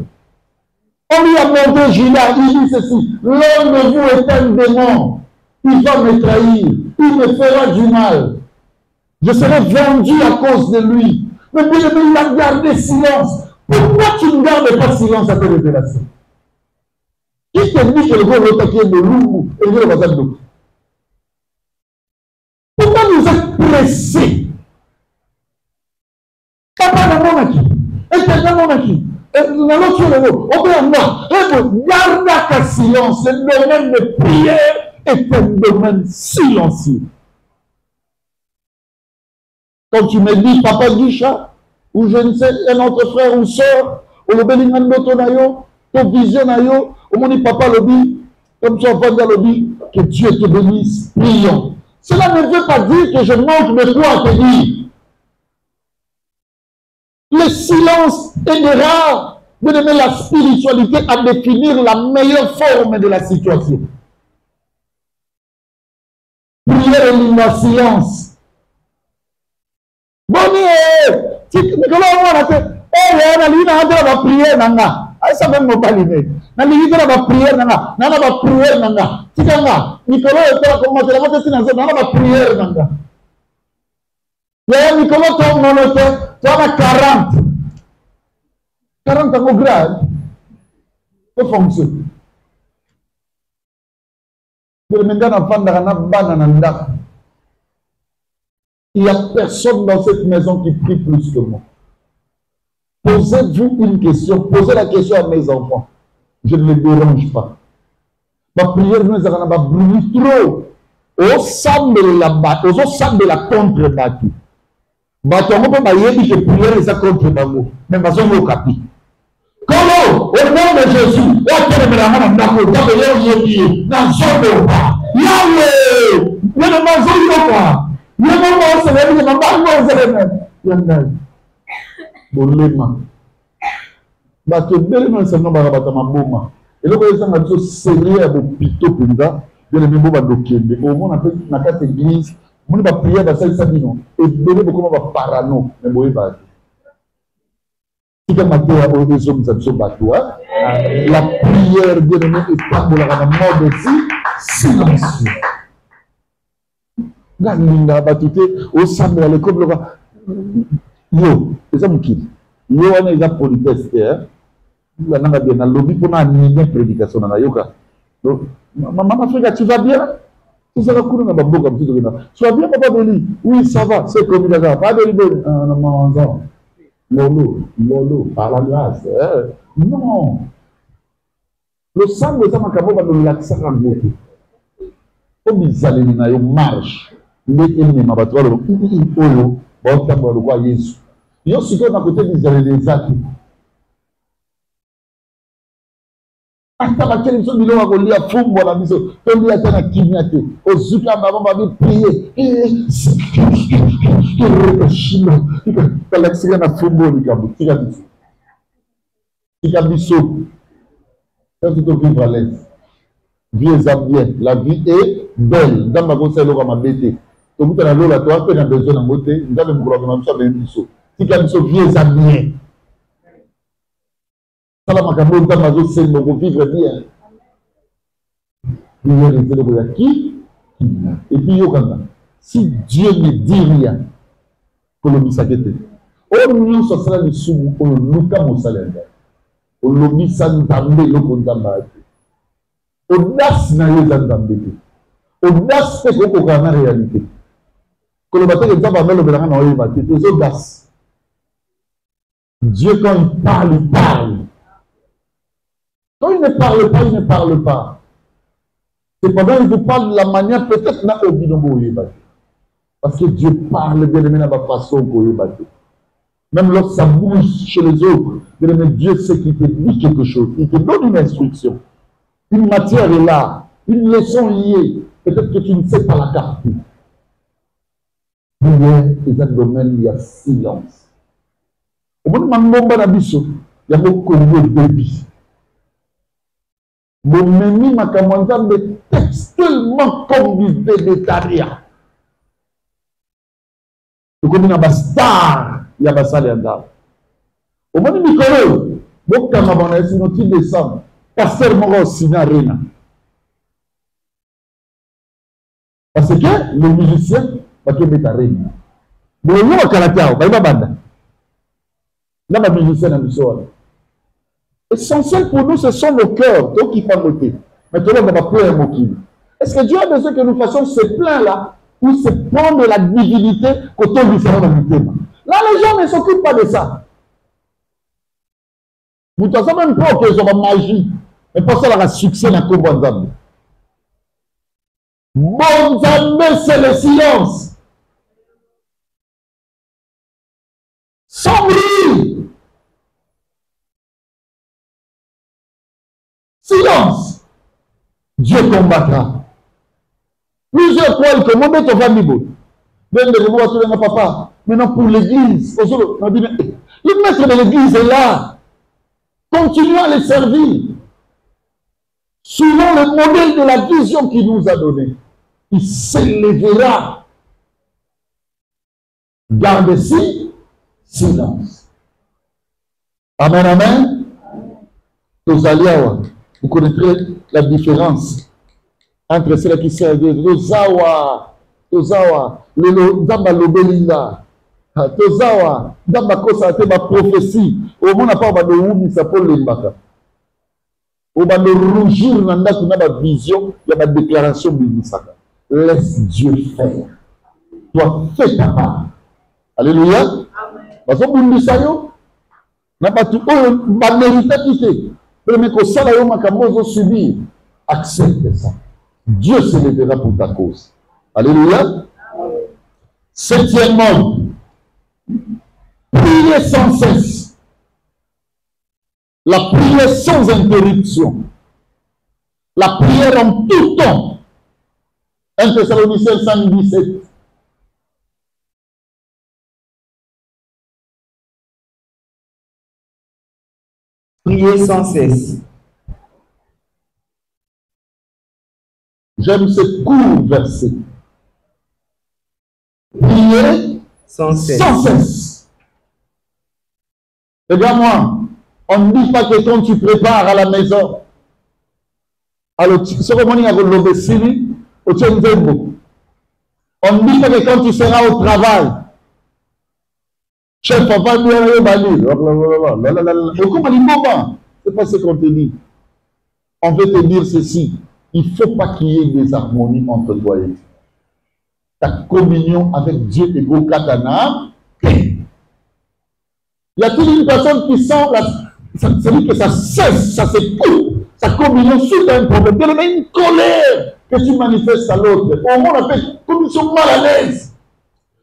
On lui a montré Judas, il dit ceci, l'un de vous est un démon, il va me trahir, il me fera du mal. Je serai vendu à cause de lui. Mais bien aimé, il a gardé silence. Pourquoi tu ne gardes pas silence à tes révélations? Qui te dit que le gars va attaquer le loup et le gars va s'attaquer? Pourquoi vous êtes pressés? Papa n'a pas qui? Et quelqu'un n'a pas qui? Garde ta silence. Le domaine de prière est un domaine silencieux. Quand tu me dis Papa Guicha, ou je ne sais, un autre frère ou soeur, ou le Belingan Dotonayo, ton vision nayo, ou mon Papa Lobby, comme tu entends dans Lobby, que Dieu te bénisse, prions. Cela ne veut pas dire que je manque de quoi te dire. Le silence aidera de donner la spiritualité à définir la meilleure forme de la situation. Prière et la silence. Boni, Nicolas, on a fait, on a dit, on a prié, nanga. Ça même pas l'idée. Na ligira ba prière nanga, nana ba prière nanga. Tikanga, Nicolas était comme moi, la moitié dans nana ba prière nanga. Ya Nicolas tombe dans le temps, tu as 40 ans au grade. Ça fonctionne. Il n'y a personne dans cette maison qui prie plus que moi. Posez-vous une question, posez la question à mes enfants. Je ne les dérange pas. Ma prière nous a brûlé trop. Au sang de la contre-battue. Bateau, on peut pas y aller, je prière et ça contre-battue. Mais ma zone au capi. Comment, au nom de Jésus, on peut me la main dans le temps de l'Église, dans son nom. Yahweh, il y a le maison de quoi? Il y a le maison de il y a le maison de Bolema. Bato belema ça non barabata maboma. Et le président a dit sérieux à l'hôpital pinda, bien le même dokende. Au moins na carte église, on va prier dans cette sabino et donner beaucoup de parano, mais boy ba. Si comme matin à horizon ça se bateau, la prière de le même est pour la mort de silencieux. Galinda batute au samedi à l'école yo, c'est ça mon kid. Yo, on est la politesse. La nana bien, la lobby pour une prédication dans la yoga. Maman Afrique, tu vas bien? Tu vas courir dans la boca, tu vas bien, papa Beli? Oui, ça va, c'est comme il a pas de libérer. Lolo, par la grâce. Non. Le sang de Samakabo va nous l'accès à beaucoup. Comme ils allaient dans la marche, les ennemis m'abattent le bon temps le roi Jésus. Yo si qu'on a côté des actes. Ata bakeli so bilo ko lia fumbo na biso to lia tana kinyate ozuka mama ba prier shino kalexika na fumbo ni kabu tika biso quand tu te vivre à l'aise vie est bien la vie est belle dans ma conseil lo ma bête to buta na lola to ape na besoin na moté ndabe mukura na biso ben biso tika biso vie est bien. Vivre bien. Qui? Et puis, si Dieu ne dit rien, pour le misakete, on nous sera le sous pour le Luka Mosalenda. On le misandambe le condamnate. Audace n'a eu d'andambe. Audace c'est qu'on a en réalité. Que le bâtiment est avec le bénin en réalité. Des audaces. Dieu, quand il parle, il parle. Quand il ne parle pas, il ne parle pas. Cependant, il vous parle de la manière peut-être n'a aucune. Parce que Dieu parle bien aimé de la façon qu'on y battu. Même lorsque ça bouge chez les autres, Dieu sait qu'il te dit quelque chose. Il te donne une instruction. Une matière est là. Une leçon y est. Peut-être que tu ne sais pas la capter. Mais il y a un domaine, il y a silence. Au moment où il y a beaucoup de bébés. Mon meni makamanza me textuellement comme du végétarien. Comme une star, il y a ça les gars. Au moment où Nicolas, beaucoup de Camerounais, sinon tu descends, pasteur Moro Sinarena. Parce que le musicien va te mettre à reine. Mais il y a un caractère, il y a banda. Là, le musicien a mis ça. Essentiel pour nous, ce sont nos cœurs, donc qui font voter. Maintenant, on va plus un mot. Est-ce que Dieu a besoin que nous fassions ce plein-là ou se prendre la divinité quand on lui fera dans le thème? Là, les gens ne s'occupent pas de ça. Vous ne savez même pas que c'est une magie. Mais pour ça, il y a un succès dans le Bonzambe. Bonzambe, c'est le silence. Sans bruit. Silence. Dieu combattra. Plusieurs fois, il commande ton famille. Papa. Maintenant, pour l'église, le maître de l'église est là. Continuons à les servir. Suivant le modèle de la vision qu'il nous a donné. Il s'élèvera. Garde-ci, silence. Amen, amen. Vous connaîtrez la différence entre ceux qui servent Tozawa, le Zamba Lobelinga, Tozawa, Zamba Kosa, c'est ma prophétie. Au moins, on n'a pas de oumi, ça peut l'embaka. On va le rougir dans la vision, il y a ma déclaration de Misaka. Laisse Dieu faire. Toi, fais ta part. Alléluia. Parce que vous savez, n'a pas tout, ma méritabilité. Mais que ça, là, on subir. Accepte ça. Dieu se lèvera pour ta cause. Alléluia. Septièmement, priez sans cesse. La prière sans interruption. La prière en tout temps. 1 Thessaloniciens 5:17.
Priez sans cesse.
J'aime ce court verset. Priez
Sans cesse.
sans cesse. Regarde-moi, on ne dit pas que quand tu prépares à la maison, alors ce qu'on dit à l'obésité, on ne dit pas que quand tu seras au travail, chef, papa, c'est pas ce qu'on te dit. On veut te dire ceci. Il ne faut pas qu'il y ait des harmonies entre toi et Dieu. Ta communion avec Dieu est beau katana. Y a-t-il une personne qui sent, ça dit que ça cesse, ça se coupe, sa communion suite à un problème. Il y a une colère que tu manifestes à l'autre. Au moins, on appelle comme ils sont mal à l'aise.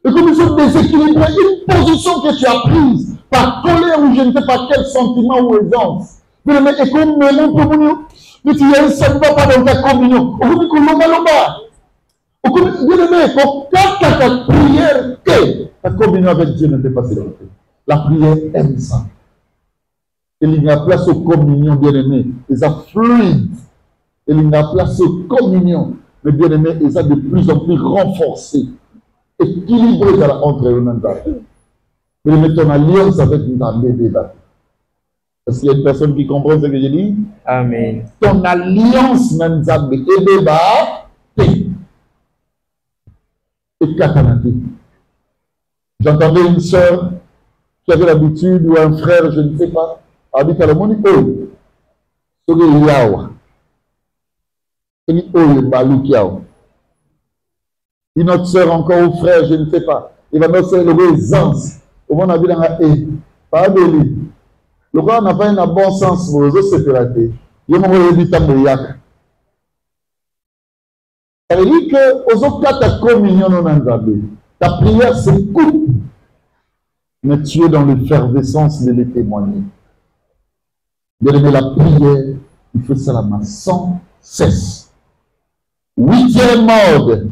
Et comme ils sont déséquilibrés, une position que tu as prise par colère ou je ne sais pas quel sentiment ou aisance. Mais et comme mon communion, mais tu ne sais pas dans ta communion. Au bout du lomba. Au bout du quand ta prière, ta communion avec Dieu ne t'est pas célébrée. La prière aime ça. Et il y a place aux communions, bien-aimés. Et ça fluide. Et il y a place aux communions. Mais bien-aimés, et ça de plus en plus renforcé. Équilibré entre eux. Mais ton alliance avec ta bébé. Est-ce qu'il y a une personne qui comprend ce que je dis?
Amen.
Ton alliance avec ta bébé. Et Katanati. J'entendais une sœur qui avait l'habitude, ou un frère, je ne sais pas, habite à la Monique. Une autre sœur encore, ou frère, je ne sais pas. Il va nous faire le aisance. Au moins, on a vu dans la haie. Pas de lui. Le roi n'a pas un bon sens pour les autres séparés. Il m'a dit ça. Ça veut dire que aux autres cas, ta communion non engagée. Ta prière se coupe. mais tu es dans l'effervescence de les témoigner. Bien-aimé, la prière, il faut ça la main sans cesse. 8e mode.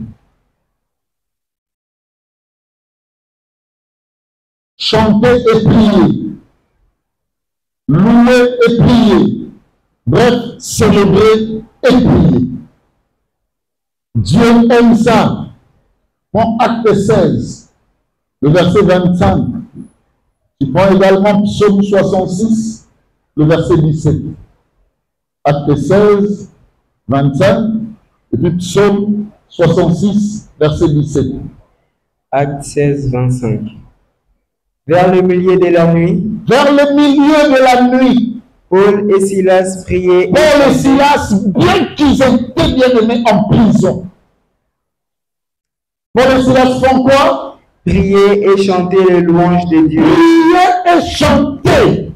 Chanter et prier. Louer et prier. Bref, célébrer et prier. Dieu aime ça. Prends Acte 16, le verset 25. Tu prends également Psaume 66, le verset 17. Acte 16, 25, et puis Psaume 66, verset 17.
Acte 16, 25. Vers le milieu de la nuit, Paul et Silas priaient.
Paul et Silas, bien qu'ils étaient bien-aimés en prison. Paul et Silas font quoi?
Prier et chanter les louanges de Dieu.
Prier et chanter.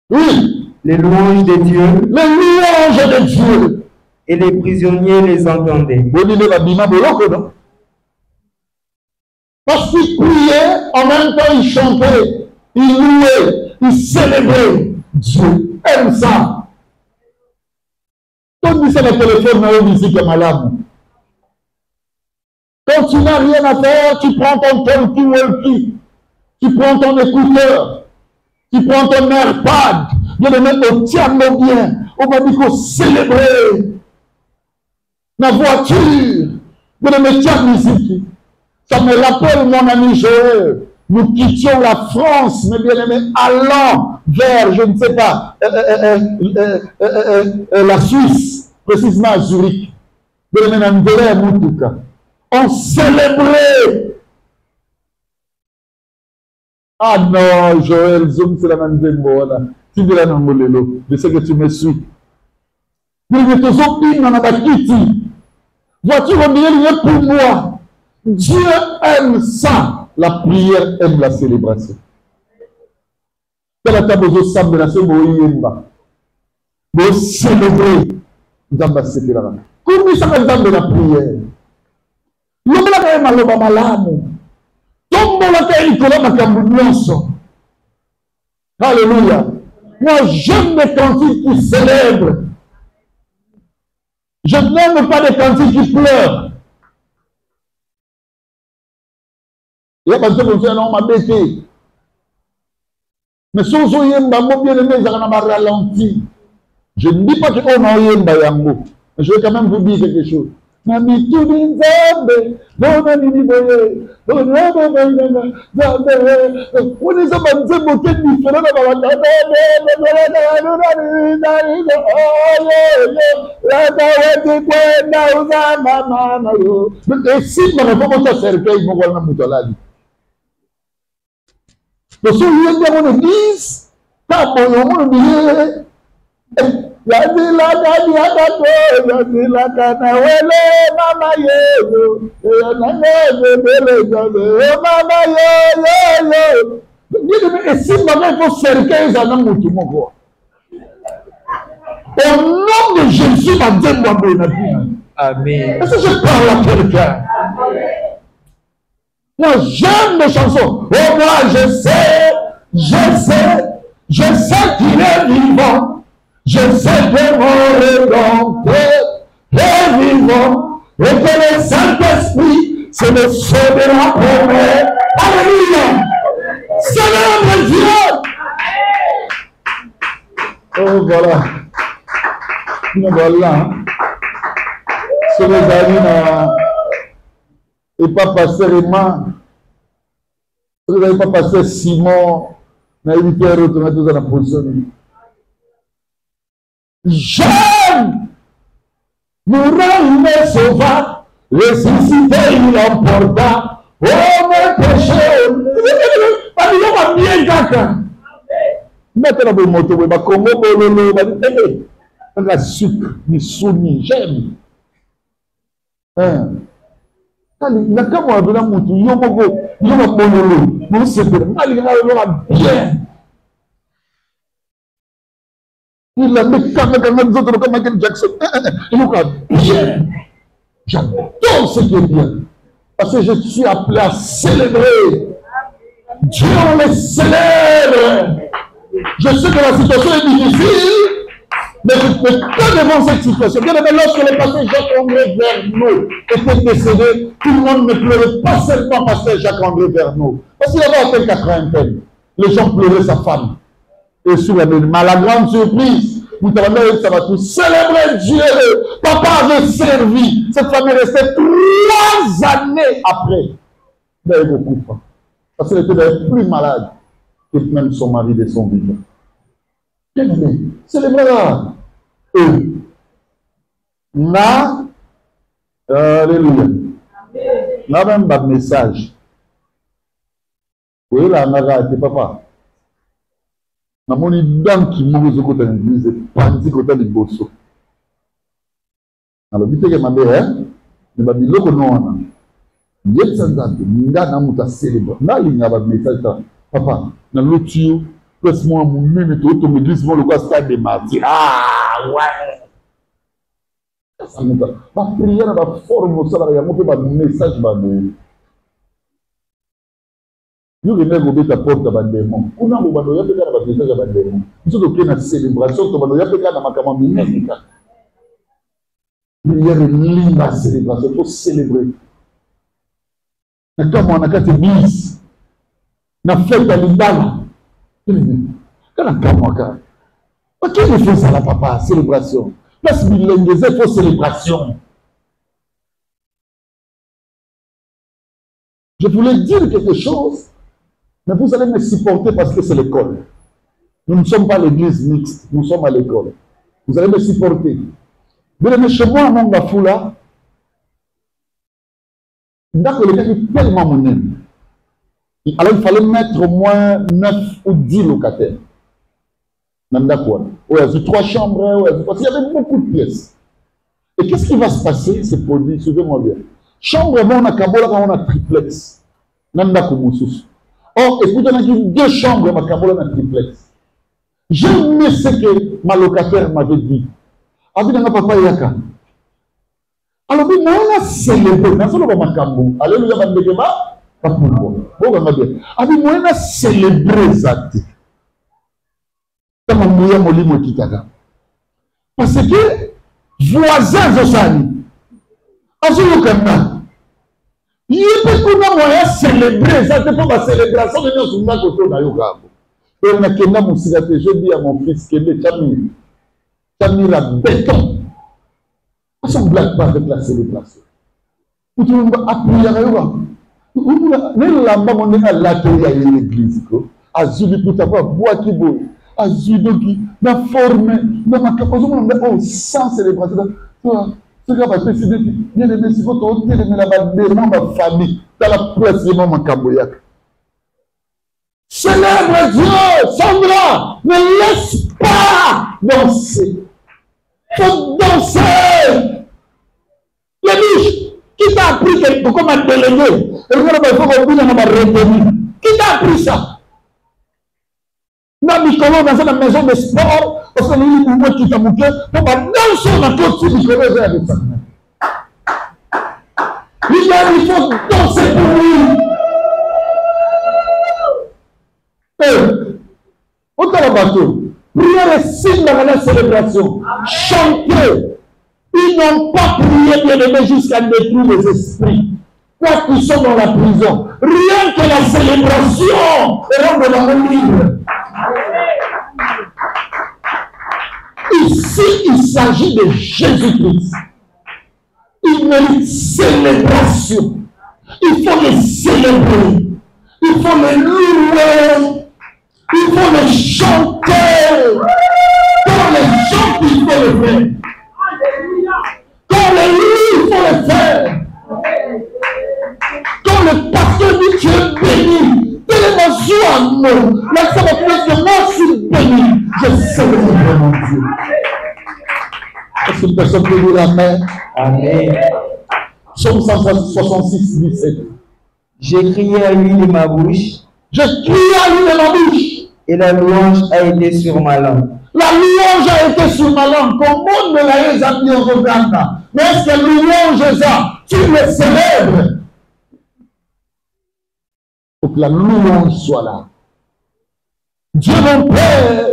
Oui.
Les louanges de Dieu.
Les louanges de Dieu.
Et les prisonniers les entendaient.
Parce qu'ils priaient, en même temps ils chantaient, ils louaient, ils célébraient. Dieu aime ça. Quand tu dis ça le téléphone, on musique est malade. Quand tu n'as rien à faire, tu prends ton talkie-walkie, tu prends ton écouteur, tu prends ton AirPad, bien le mettre au tiers bien, on va dire qu'on célébrer. La voiture, bien le mettre musique. Ça me rappelle mon ami Joël. Nous quittions la France, mais bien aimé, allant vers, je ne sais pas, la Suisse, précisément à Zurich. Bien aimé, en tout cas. On célébrait. Ah non, Joël, Zoom, c'est la même chose. Voilà. Tu dis là, non, je sais que tu me suis. Mais je te zombie, on a pas quitté. Vois-tu, on dirait pour moi. Dieu aime ça. La prière aime la célébration. Quelle est ta besoin de célébration? Vous célébrer. Vous avez célébré. Comment ça va dans la prière? L'homme là quand même à malamu. Tombe là quand il connaît ma cambouillonso. Alléluia. Moi j'aime les cantiques qui célèbrent. Je n'aime pas les cantiques qui pleurent. Il y a pas de choses on m'a bêté. Mais si on yemba mo bien aimé ça m'a ralenti. Je ne dis pas que on a yemba yango. Mais je vais quand même vous dire quelque chose. Nami tu binzambe, dona nini boye, dona boye, zambe. On est à banze moté différent de la bande. Et si je ne peux pas cercueil, je vais vous dire. Le soir, il y a une église, quand on dit, la au nom de Jésus, amen. Est-ce que je parle à quelqu'un? Moi, j'aime mes chansons. Oh, moi, je sais qu'il est vivant. Je sais que mon Rédempteur est vivant et que le Saint-Esprit, c'est le souverain promesse. Alléluia! Célèbre Dieu! Oh, voilà. Nous voilà. C'est les amis et pas pasteur Emma. Vous n'avez pas pasteur Simon. Vous n'avez pas retourné tout dans la position. J'aime mourant, il me sauva, ressuscité, il emporta, oh mes péchés, il va bien caca. Maintenant, vous montez, vous va Congo, vous va la sucre, ni souni, j'aime. Na kama wabila mutu, yomogo, yomogo, vous sepere, bien. Il a mis comme les autres comme Michael Jackson. Il nous a bien. J'adore ce qui est bien. Parce que je suis appelé à célébrer. Dieu, on les célèbre. Je sais que la situation est difficile, mais que devant cette situation, bien aimé, lorsque le pasteur Jacques-André Vergnaud était décédé, tout le monde ne pleurait pas seulement pasteur Jacques-André Vergnaud, parce qu'il avait atteint 80 ans. Les gens pleuraient sa femme. Et sur la mais à la grande surprise, vous savez, ça va tout célébrer Dieu. Papa avait servi. Cette femme est restée 3 années après. Mais elle beaucoup. Parce qu'elle était plus malade que même son mari de son vivant. Célébrera. Alléluia. Là même un message. Oui, là, on a raté, papa. Namoni danki moko zokota na église panzi kota liboso. Alors bité ke mabe ne ba biloko no wana. Yetsa nzambe nga na muta célèbre. Na linga ba message ta papa na lotio presse moi munene to église mo lokwa stade de martyr. Ah ouais. Ça muta. Ba prière ba forme ça ba ya mo ba message ba no. Nous venons de la porte de Bandémon. Nous avons besoin de la porte de Bandémon. Nous avons besoin de célébration. Nous avons besoin de la célébration. Il y a une ligne de célébration pour célébrer. Quand on a fait une bise, on a fait de l'Indala. Quand on a fait quel effet ça, la papa, célébration? Parce qu'il y a des effets pour célébration. Je voulais dire quelque chose. Mais vous allez me supporter parce que c'est l'école. Nous ne sommes pas l'église mixte, nous sommes à l'école. Vous allez me supporter. Mais chez moi, à Mangafoula, d'accord, le gars est tellement monnaie. Alors il fallait mettre au moins 9 ou 10 locataires. D'accord. Ouais, il y a 3 chambres, ouais, parce qu'il y avait beaucoup de pièces. Et qu'est-ce qui va se passer, ces produits? Suivez-moi bien. Chambre, on a Kabola, on a triplex. Nandako Moussous. Or, écoutez, on a dit 2 chambres, ma Kabola, on a triplex. J'aime ce que ma locataire m'avait dit. Abidanga papa yaka. Alors, oui, on a célébré. Dans ce moment, alléluia, bandegema. Pas pour moi. Bon, on va dire. Abi, on a célébré ça. Parce que voisins Zosani, Azulukana, il peut qu'on célébrer ça, c'est pas ma célébration de notre côté d'Ayoga. Et on a qu'un mon cigarette, je dis à mon fils qu'il est Chamir la béton. On ne blague pas avec la célébration. Vous pouvez appuyer à Ayoga. Nous l'avons on est à l'atelier à l'église. Azuli pour avoir bois qui beau. Azudoki, la forme, dans ma capacité, sans célébration. Ce gars va décider, bien aimé, si votre hôtel est là-bas, des membres de famille, dans la presse, les membres de Kamboyak. Célèbre Dieu, Sandra, ne laisse pas danser. Faut danser. Les biches, qui t'a appris comment déléguer? Et il faut qu'on vous en retenu. Qui t'a appris ça? Dans la maison de sport, parce que nous avons qui t'a monté, pour pas danser dans le côté du avec ça. Il faut danser pour lui. Autant le bateau, prier les signes dans la célébration, chanter. Ils n'ont pas prié bien aimé jusqu'à détruire les esprits. Quoi qu'ils sont dans la prison, rien que la célébration rend l'homme libre. Ici, il s'agit de Jésus-Christ. Il mérite célébration. Il faut le célébrer. Il faut le louer. Il faut le chanter. Comme les gens il faut le faire. Comme les loups, il faut le faire. Comme le pasteur dit Dieu béni. Tellement joie non. La ça va faire que moi je suis béni. Je célèbre mon Dieu. Est-ce qu'une personne peut dire Amen?
Amen.
Psaume 166, 17.
J'ai crié à lui de ma bouche.
Je crie à lui de ma bouche.
Et la louange a été sur ma langue.
La louange a été sur ma langue. Comment ne l'a jamais regardé? Mais est-ce que louange ça? Tu le célèbres? Pour que la louange soit là. Dieu mon Père,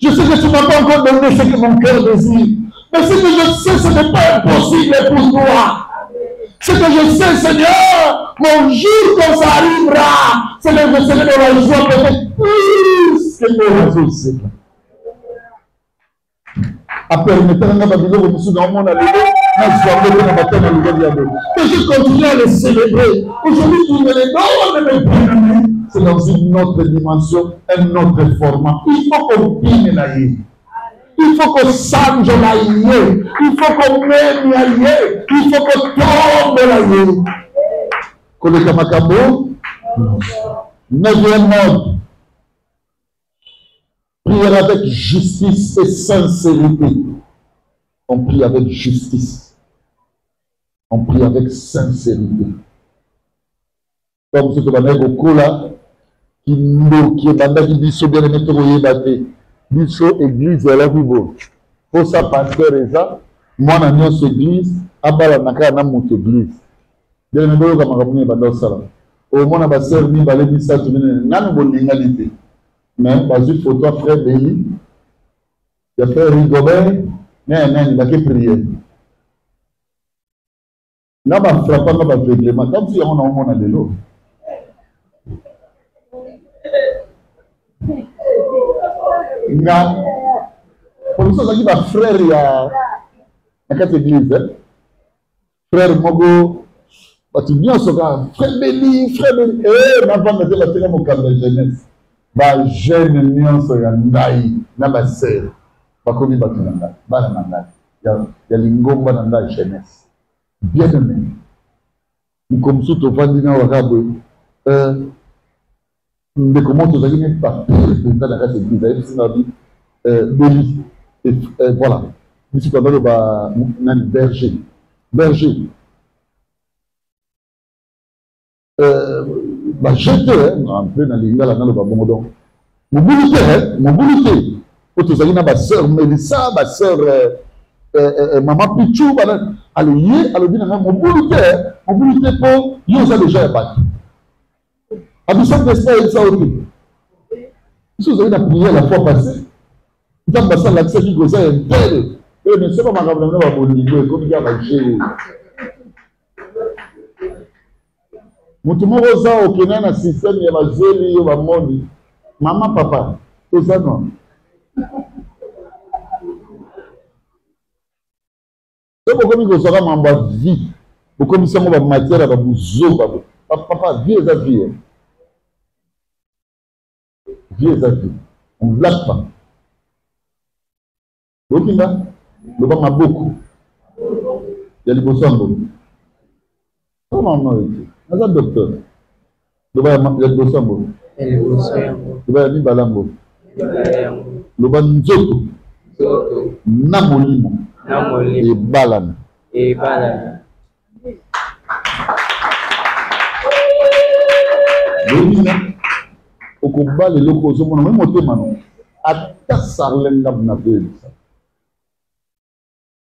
je sais que tu ne m'as pas encore donné ce que mon cœur désire. Mais ce que je sais, ce n'est pas impossible pour toi. Ce que je sais, Seigneur, mon jour quand ça arrivera, c'est que je serai dans la joie peut-être plus que mon réseau. Que je continue à les célébrer. Aujourd'hui, tu me les donnes, mes bien-aimés. C'est dans une autre dimension, un autre format. Il faut qu'on pine la vie. Il faut qu'on sange la vie. Il faut qu'on mène la vie. Il faut qu'on tombe la vie. Koleka Makambo. 9e mode. Prière avec justice et sincérité. On prie avec justice. On prie avec sincérité. Comme ce que va mettre au cola, qui est banda qui dit bien aimé de biso église à la rivo. Pour ça, pasteur et ça, moi, dans notre église, à bas la naka na mon église. Bien aimé de comme banda ça. Au moins, la sœur ni balé dit ça, tu n'as pas de l'égalité. Mais, vas-y, photo frère Béli, il a fait Rigobert, mais il a fait prier. Là, il a frappé, il a fait règlement. Comme si on a de l'eau. Pour ça, il y a un frère dans cette église. Frère Mogo, tu viens sur frère Béli, eh, ma femme était la mon cadre de jeunesse. Ba jeune nuance ya ndai na ba sœur ba komi ba tunanga ba na nanga ya lingomba na ndai jeunesse bien aimé nous comme tout au fandi na wakabo mais comment tu vas dire pas dans la race église c'est na dit Béli et voilà ici quand on va nan berger bah jeter en plein dans l'ingala dans le babomodon mobilité pour tous les na sœur Melissa ma sœur maman Pichou allez allez bien mobilité pour yo ça déjà pas absent de ça aussi si vous avez la prière la fois passée vous avez passé l'accès qui cause un tel et ne sais pas ma grande va bonito comme il y a marché Mutumo rosa okena na système ya bazeli yo bamoni mama papa eza non to bokomi kozaka mamba vie bokomi sango ba matière ba buzo babo papa vie eza vie on ne blague pas okinga loba maboko ya liboso yango comment non Asa docteur. Loba ya dosambo. Loba ya mibalambo. Loba nzoto. Na molimo. E balana. Domina. Okobale loko zomona même motema no. Ata sarlenga na pesa.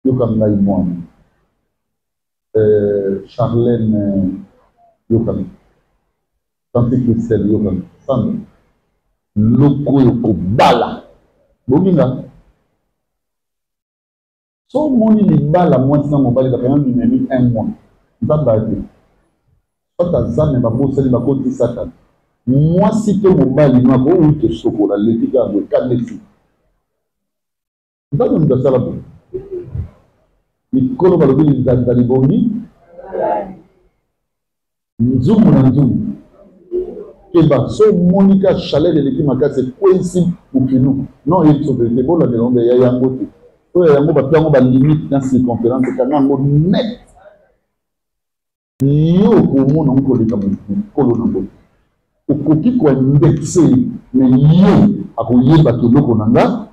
Yo kanga imona. Charlène Yokan, Santé Christelle Yokan, Sandra, Loko Yoko Bala, Bobina. So moni libala mwati na mobali da kana binemi un mois. Nzamba ate. Sota zane ba boseli ba koti satan. Moi si te mobali na ko uto sokola letika de kanesi. Nzamba ndasala bo. Mikolo balobi ndali bondi. Nzumu na nzumu. Keba, so Monica Chalet de l'équipe Makase, coïncide ou Kinou. Non, il faut que les bons de l'onde, il y a un mot. Il y a un mot, il y a une limite dans ces conférences, il y a un mot net. Yo, comment on peut dire comme ça? Au côté quoi, indexé, mais yo, à quoi y est battu le konanga.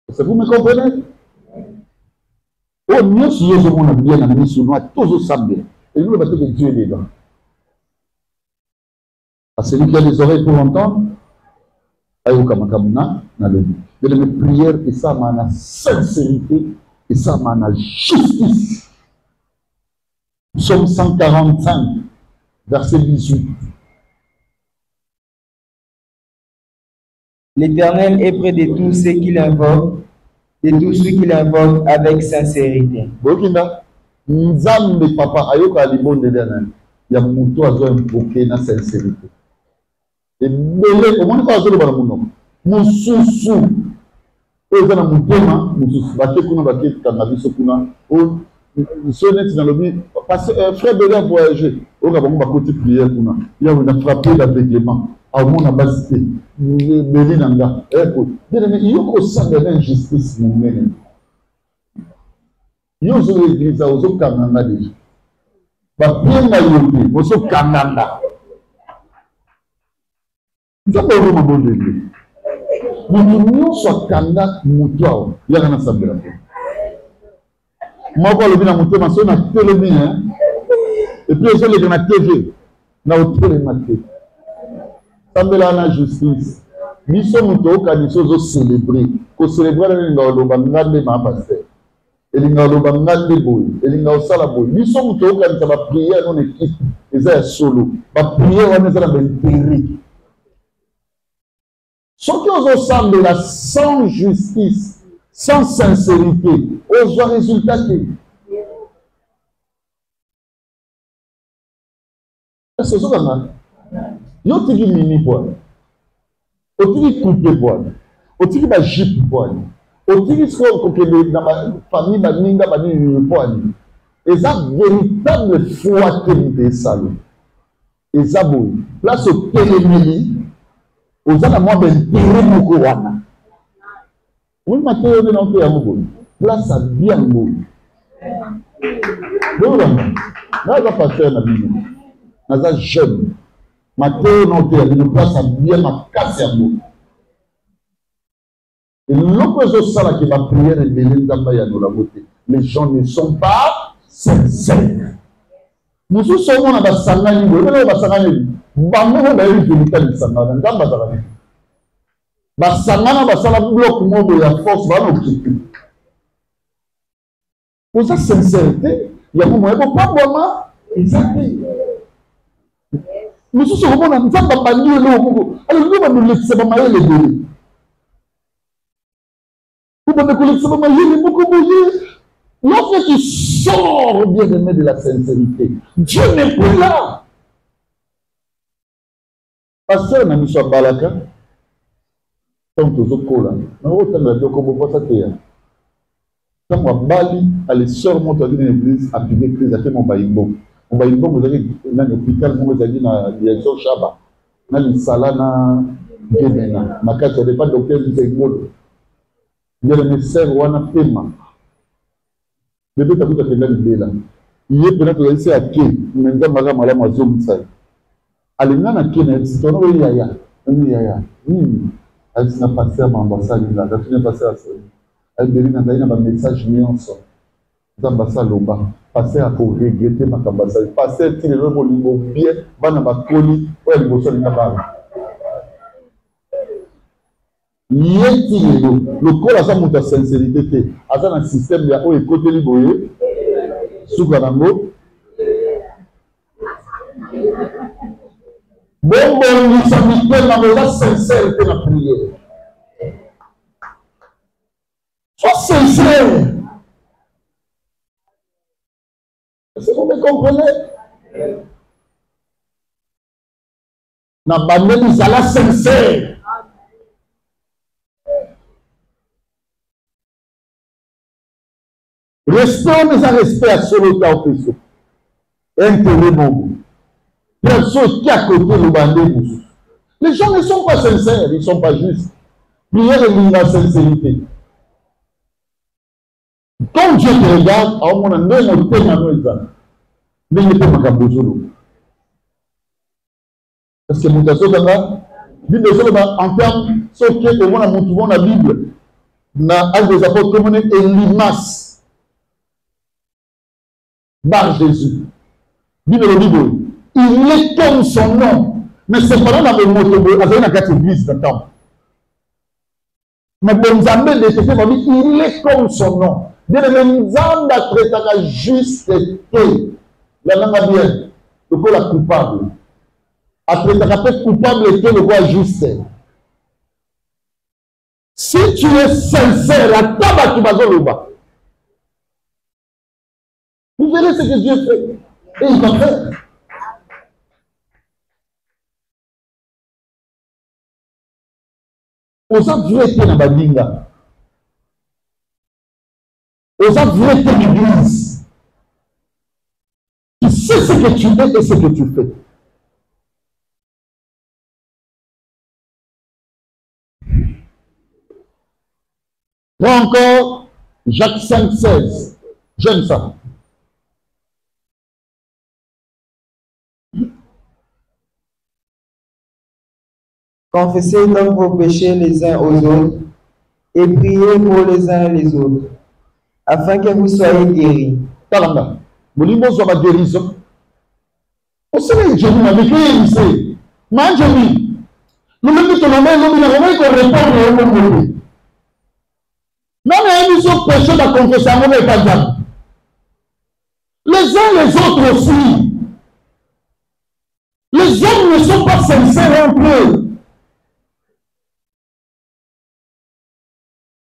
Est-ce que vous me comprenez? Oh, mieux si je m'en ai bien amené sur moi, toujours ça bien. Et nous, le bateau de Dieu est dedans. À celui qui a les oreilles pour entendre, ayo kamakamuna, na le dit. De la prière, et ça m'a sincérité, et ça m'a justice. Psaume 145, verset 18.
L'Éternel est près de tous ceux qui l'invoquent, de tous ceux qui l'invoquent avec sincérité.
Bokinda, Nzambe papa ayoka libonde dana ya mutu azo invoquer na sincérité. Et belé comment on azo le bana muno. Mususu. Oza na mutema, mususu bake kuna bake kanga biso kuna. O sonnet dans le but parce que frère Belé a voyagé. O ka bango bakoti prière kuna. Il a frappé l'aveuglement. À mon abasité. Belé nanga. Écoute, bien mais il y a au sein de l'injustice humaine. Yo zo l'église ozo kananga déjà. Ba pienga yote ozo kananga. Nzambe ozo mabonde. Mutu nyonso kanga mutu awo yaka na sambela te. Moko alobi na motema so na telemi et puis ezoleka na TV na otelema te. Sambela na justice. Biso mutu okanisi ozo célébrer. Ko célébrer na nga oloba ngande ma pasteur. Elinga oloba ngande boye, elinga osala boye. Biso mutu okanisa ba prière non équipe eza ya solo. Ba prière wana eza na ba intérêt. Ceux qui osent sembler sans justice, sans sincérité, osent résultat. C'est ce qu'on a. Yo tiki mini poil, o tiki coupé poil, o tiki ba jip poil, o tiki ce qu'on connaît dans ma famille ba ninga ba ni poil. Et ça véritable foi que nous salons. Et ça bon, place au télémili. Ozana mwa bentere moko wana. Oui, Mathieu ne n'en fait à mon place à bien beau. Donc là, va pas faire la vie. Naza jeune. Mathieu n'en fait à place à bien ma casse à beau. Et l'opposition sala qui va prier et mêler d'ambaya dans la beauté. Les gens ne sont pas sincères. Nous sommes à Bassangani, vous voyez Bassangani. Bango na yeli tulitali sangana ngamba zakani basangana basala bloc mobo ya force bana okipi oza sincérité ya momo ebo pa boma ezaki mususu komona nzamba bandi lo moko alors nous va nous laisser ba mayele dele vous va nous laisser ba mayele moko boye lorsque tu sors bien aimé de la sincérité Dieu n'est plus là. Pasteur na miso balaka donc tozokola na otanga doko boposa te ya tango bali ale sœur monte dans l'église a prié crise a fait mon baïbo vous avez dans l'hôpital vous avez na direction Chaba na lisala na Gemena makati de pas docteur Zengolo bien le sœur wana pema bébé takuta kenda libela yé peut-être laisser à qui menza maga mala mazomisa alinga na kene sitono we yaya elle n'a passé à l'ambassade là elle n'a passé à ça elle devine na ba message nyonso d'ambassade loba passer à pour regretter ma ambassade passer ti le bolingo bien bana bakoli o ya liboso linga ba yeti le kola sa muta sincérité te asa na système ya o ekoteli boye suka nango bon, nous sommes dans la sincérité de la prière. Sois sincère. Est-ce que vous me comprenez? N'a pas mis à la sincère. Respect, mais à respect à ce temps au peso. Intérêt mon. Personne qui à côté le bandé. Les gens ne sont pas sincères, ils ne sont pas justes. Prière et la sincérité. Quand Dieu te regarde, à un moment donné, on te met mais il ne peut pas capter. Parce que mon en termes, ce qui est dans la Bible, dans Actes des Apôtres, comme on est Elimas, Bar Jésus. Bible. Il est comme son nom. Mais c'est pas dans le mot avec la carte église d'un temps. Mais Bonzambe il est comme son nom. De le Nzamba traitera juste La langue bien. Le quoi la coupable. Après, ta rappelle coupable était le quoi juste. Si tu es sincère, la table qui va dans le bas. Vous verrez ce que Dieu fait. Et il va faire. Aux autres vrais dans la linga. Aux autres vrais dans l'église. Tu sais ce que tu es et ce que tu fais. Là encore, Jacques 5, 16. J'aime ça.
Confessez donc vos péchés les uns aux autres et priez pour les uns et les autres, afin que vous soyez guéris.
Talanga. Molimbo soit ma guérison. Au Seigneur, je vous avais créé ici. Manjami. Nous mettons ton nom, nous n'avons pas répondre au monde. Même ils ont péché de confesser à mon état. Les uns les autres aussi. Les hommes ne sont pas sincères entre eux.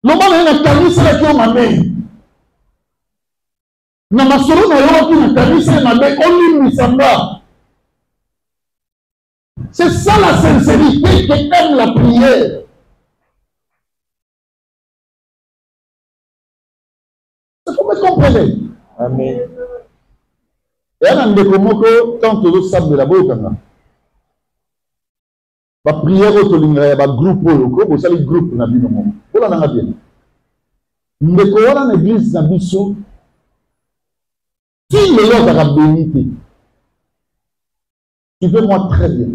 Le monde est un camis, c'est là qui m'a mis. Namasoro na yo qui n'a camis, c'est ma mère. On lui samba. C'est ça la sincérité qui aime la prière. Vous me comprenez?
Amen.
Et un ndeko tant que le sable de la boukanga. La prière au tolinga ba groupe au sali groupe na bino mo. Ola na bien. Ndeko wana na église na biso. Qui le lot à la bénité. Tu veux moi très bien.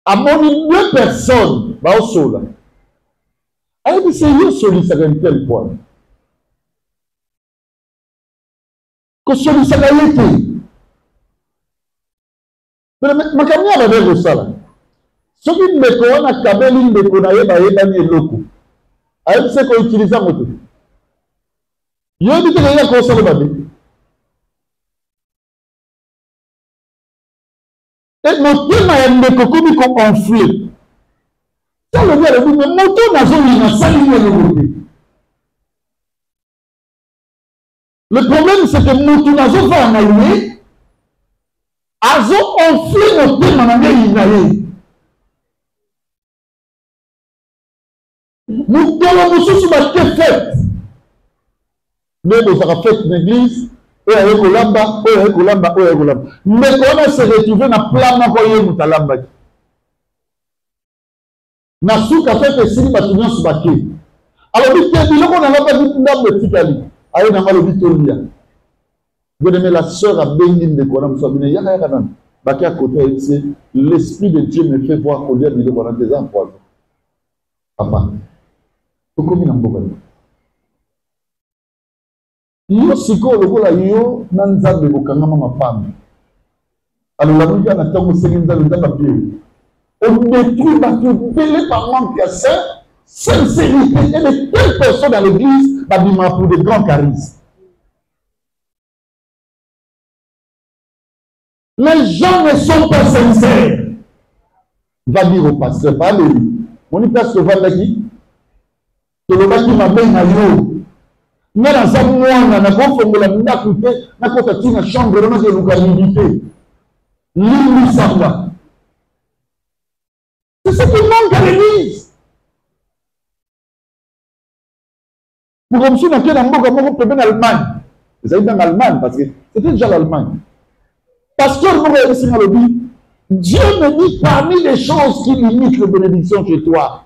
À mon deux personnes, va au sol. Elle dit c'est une solution à tel point. Que solution a été. Mais ma caméra va vers le salon. Ce qui me connaît à Kabeli, me connaît à Ebani Loko. Elle sait qu'on utilise un moto. Il y a dit qu'il y a un conseil de babé. Et mon thème a un coco comme enflé. Ça le dire, mais moto n'a jamais sali le côté. Le problème c'est que moto n'a jamais en alloué. Azo enflé notre thème en alloué. Nous devons nous soumettre fait. Mais nous avons fait l'église, et avec Olamba, et avec Olamba, et avec Olamba. Mais quand on se retrouve dans le plan, on peut y Olamba. Nassou a fait que si nous avons ce baquet. Alors, il dit qu'on n'a pas dit dans le petit Ali. Aïe, on a mal au Victoria. Vous aimez la sœur à Bénin de Koram, vous savez, il y a un baquet à côté, c'est l'Esprit de Dieu me fait voir au lieu de Koram des enfants. Papa. Pourquoi il n'a pas dit? Yo siko lokola yo na nzambe kokangama mapamba. Alors la Bible na tango selinza le nzambe pied. On détruit bateau belé par manque de sincérité et de telles personnes dans l'église babima pour de grands charismes. Les gens ne sont pas sincères. Va dire au pasteur, pas lui. On dit pasteur Valaki. Que le bâtiment m'a bien à yo. Mais dans sa moine, na konfongola ndako te, na kota tina chambre na ke localité. Limi samba. C'est ce qui manque à l'église. Pour comme si on a fait un mot comme on en Allemagne. Vous avez dit en Allemagne parce que c'était déjà l'Allemagne. Pasteur, vous avez ici dans le but. Dieu me dit parmi les choses qui limitent la bénédiction chez toi,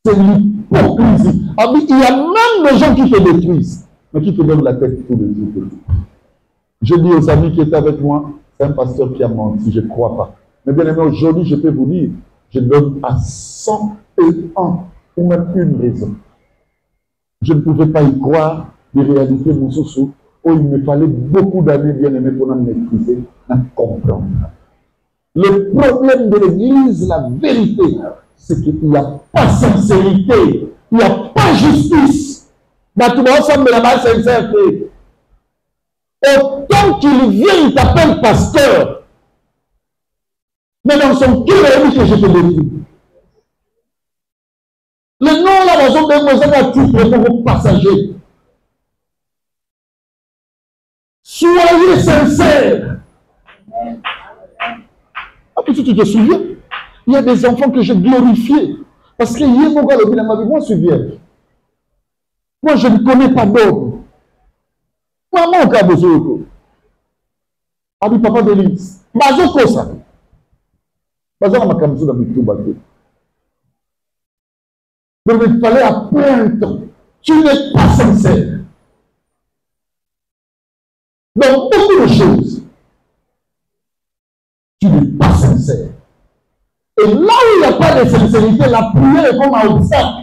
c'est l'hypocrisie. Il y a même des gens qui te détruisent, mais qui te donnent la tête tous les jours. Je dis aux amis qui étaient avec moi, c'est un pasteur qui a menti, je ne crois pas. Mais bien aimé, aujourd'hui, je peux vous dire, je donne à 101 ou même une raison. Je ne pouvais pas y croire, des réalités, mon sous où il me fallait beaucoup d'années, bien aimé, pour en maîtriser, en comprendre. Le problème de l'Église, la vérité, c'est qu'il n'y a pas sincérité, il n'y a pas justice. Autant qu'il vient, il t'appelle pasteur. Mais dans son cœur, il dit que je te détruis. Le nom, la raison de Moïse à titre pour vos passagers. Soyez sincères. Ah, puis tu te souviens, il y a des enfants que j'ai glorifiés. Parce que hier, mon gars, moi, je suis vierge. Moi, je ne connais pas d'homme. Maman, quand vous a dit, papa de l'Église, Bazo Kosa. Bazo ma kamsu dans le tout bateau. Donc, il fallait apprendre. Tu n'es pas sincère. Dans beaucoup de choses, tu n'es pas sincère. Et là où il n'y a pas de sincérité, la prière est comme un obstacle.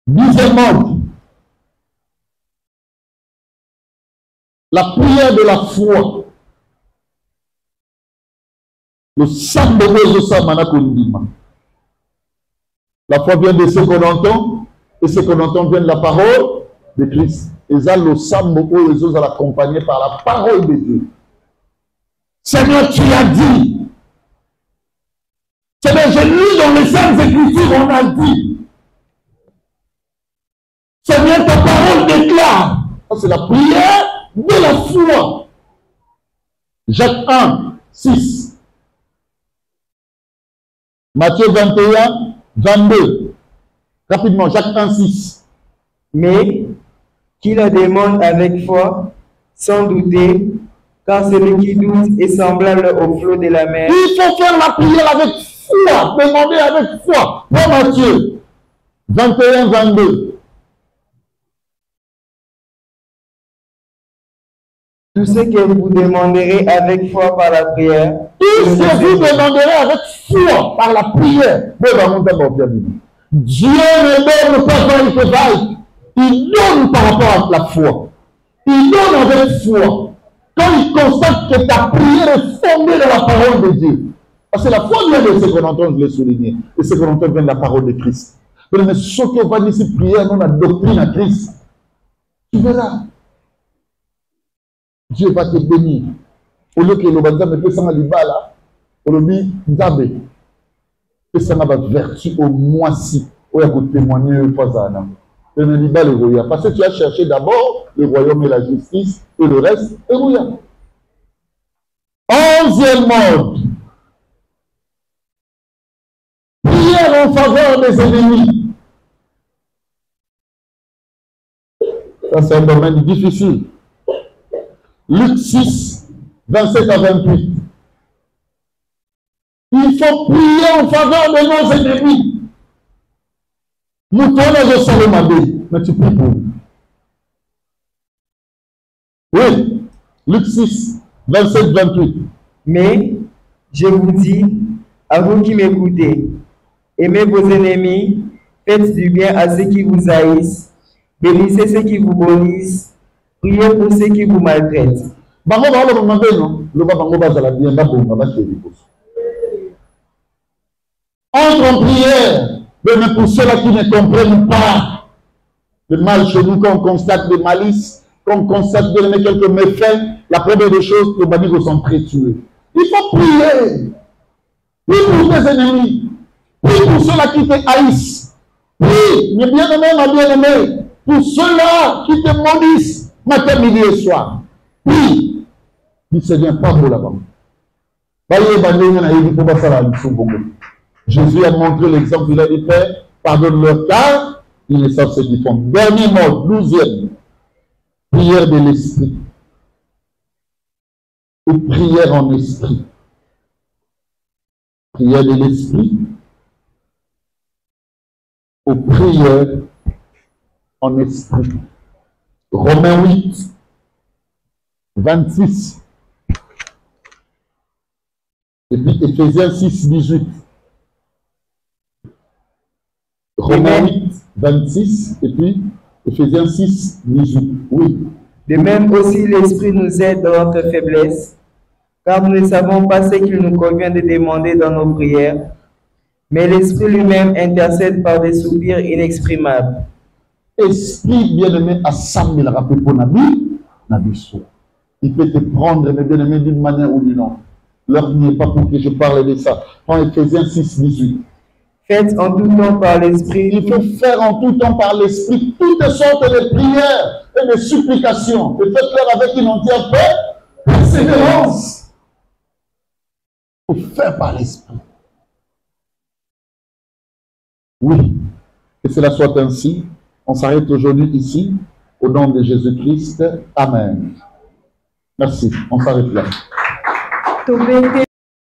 Deuxièmement, la prière de la foi. Le sambo samana kondima. La foi vient de ce qu'on entend, et ce qu'on entend vient de la parole de Christ. Et ça, le sambo les autres accompagné par la parole de Dieu. Seigneur, tu as dit. Seigneur, j'ai lu dans les Saintes Écritures, on a dit. Seigneur, ta parole déclare. C'est la prière de la foi. Jacques 1, 6. Matthieu 21, 22. Rapidement, Jacques 1, 6.
Mais qui la demande avec foi, sans douter, car celui qui doute est semblable au flot de la mer.
Il faut faire la prière avec foi, demander avec foi. Pour Matthieu 21, 22.
Tout ce que vous demanderez avec foi par la prière.
Tout ce que vous demanderez avec foi par la prière. Dieu ne donne pas quand il te vaille. Il donne par rapport à la foi. Il donne avec foi. Quand il constate que ta prière est fondée dans la parole de Dieu. Parce que la foi vient de ce qu'on entend, je l'ai souligné. Et ce qu'on entend vient de la parole de Christ. Mais ce qu'on va dire ici, prière, non, la doctrine à Christ. Tu verras. Dieu va te bénir. Au lieu que le banza me fait ça à l'ibala, on le dit Nzabé. Et ça m'a vertu au mois-ci. Où il y a témoigner au Fazana. Parce que tu as cherché d'abord le royaume et la justice et le reste, et oui. 11e mode. Prière en faveur des ennemis. Ça, c'est un domaine difficile. Luc 6, 27 à 28. Il faut prier en faveur de nos ennemis. Nous tournons sur le mabé, mais tu pries pour nous. Oui, Luc 6, 27, 28.
Mais je vous dis, à vous qui m'écoutez, aimez vos ennemis, faites du bien à ceux qui vous haïssent, bénissez ceux qui vous bénissent, priez pour ceux qui vous maltraitent.
Entre en prière. Mais pour ceux-là qui ne comprennent pas le mal chez nous, quand on constate des malices, quand on constate quelques méfaits, la première des choses, les bandits sont très tués. Il faut prier. Prie pour tes ennemis. Prie pour ceux-là qui te haïssent. Prie, mes bien-aimés, ma bien-aimée, pour ceux-là qui te maudissent, matin, midi et soir. Prie. Il ne se vient pas beau là-bas. Jésus a montré l'exemple, il a dit, Père, pardonne leur car ils ne savent ce qu'ils font. Dernier mot, 12e, prière de l'esprit. Ou prière en esprit. Prière de l'esprit. Ou prière en esprit. Romains 8, 26. Et puis Éphésiens 6, 18. Romains 8, 26, et puis Éphésiens 6, 18. Oui.
De même aussi, l'Esprit nous aide dans notre faiblesse, car nous ne savons pas ce qu'il nous convient de demander dans nos prières. mais l'Esprit lui-même intercède par des soupirs inexprimables.
Esprit bien-aimé à Sam, il a rappelé pour Nabi, il peut te prendre, mes bien-aimés, d'une manière ou d'une autre. L'heure n'est pas pour que je parle de ça. Prends Ephésiens 6, 18.
Faites en tout temps par l'Esprit.
Il faut faire en tout temps par l'Esprit toutes sortes de prières et de supplications. Et faites-leur avec une entière persévérance. Il faut faire par l'Esprit. Oui, que cela soit ainsi. On s'arrête aujourd'hui ici, au nom de Jésus-Christ. Amen. Merci. On s'arrête là.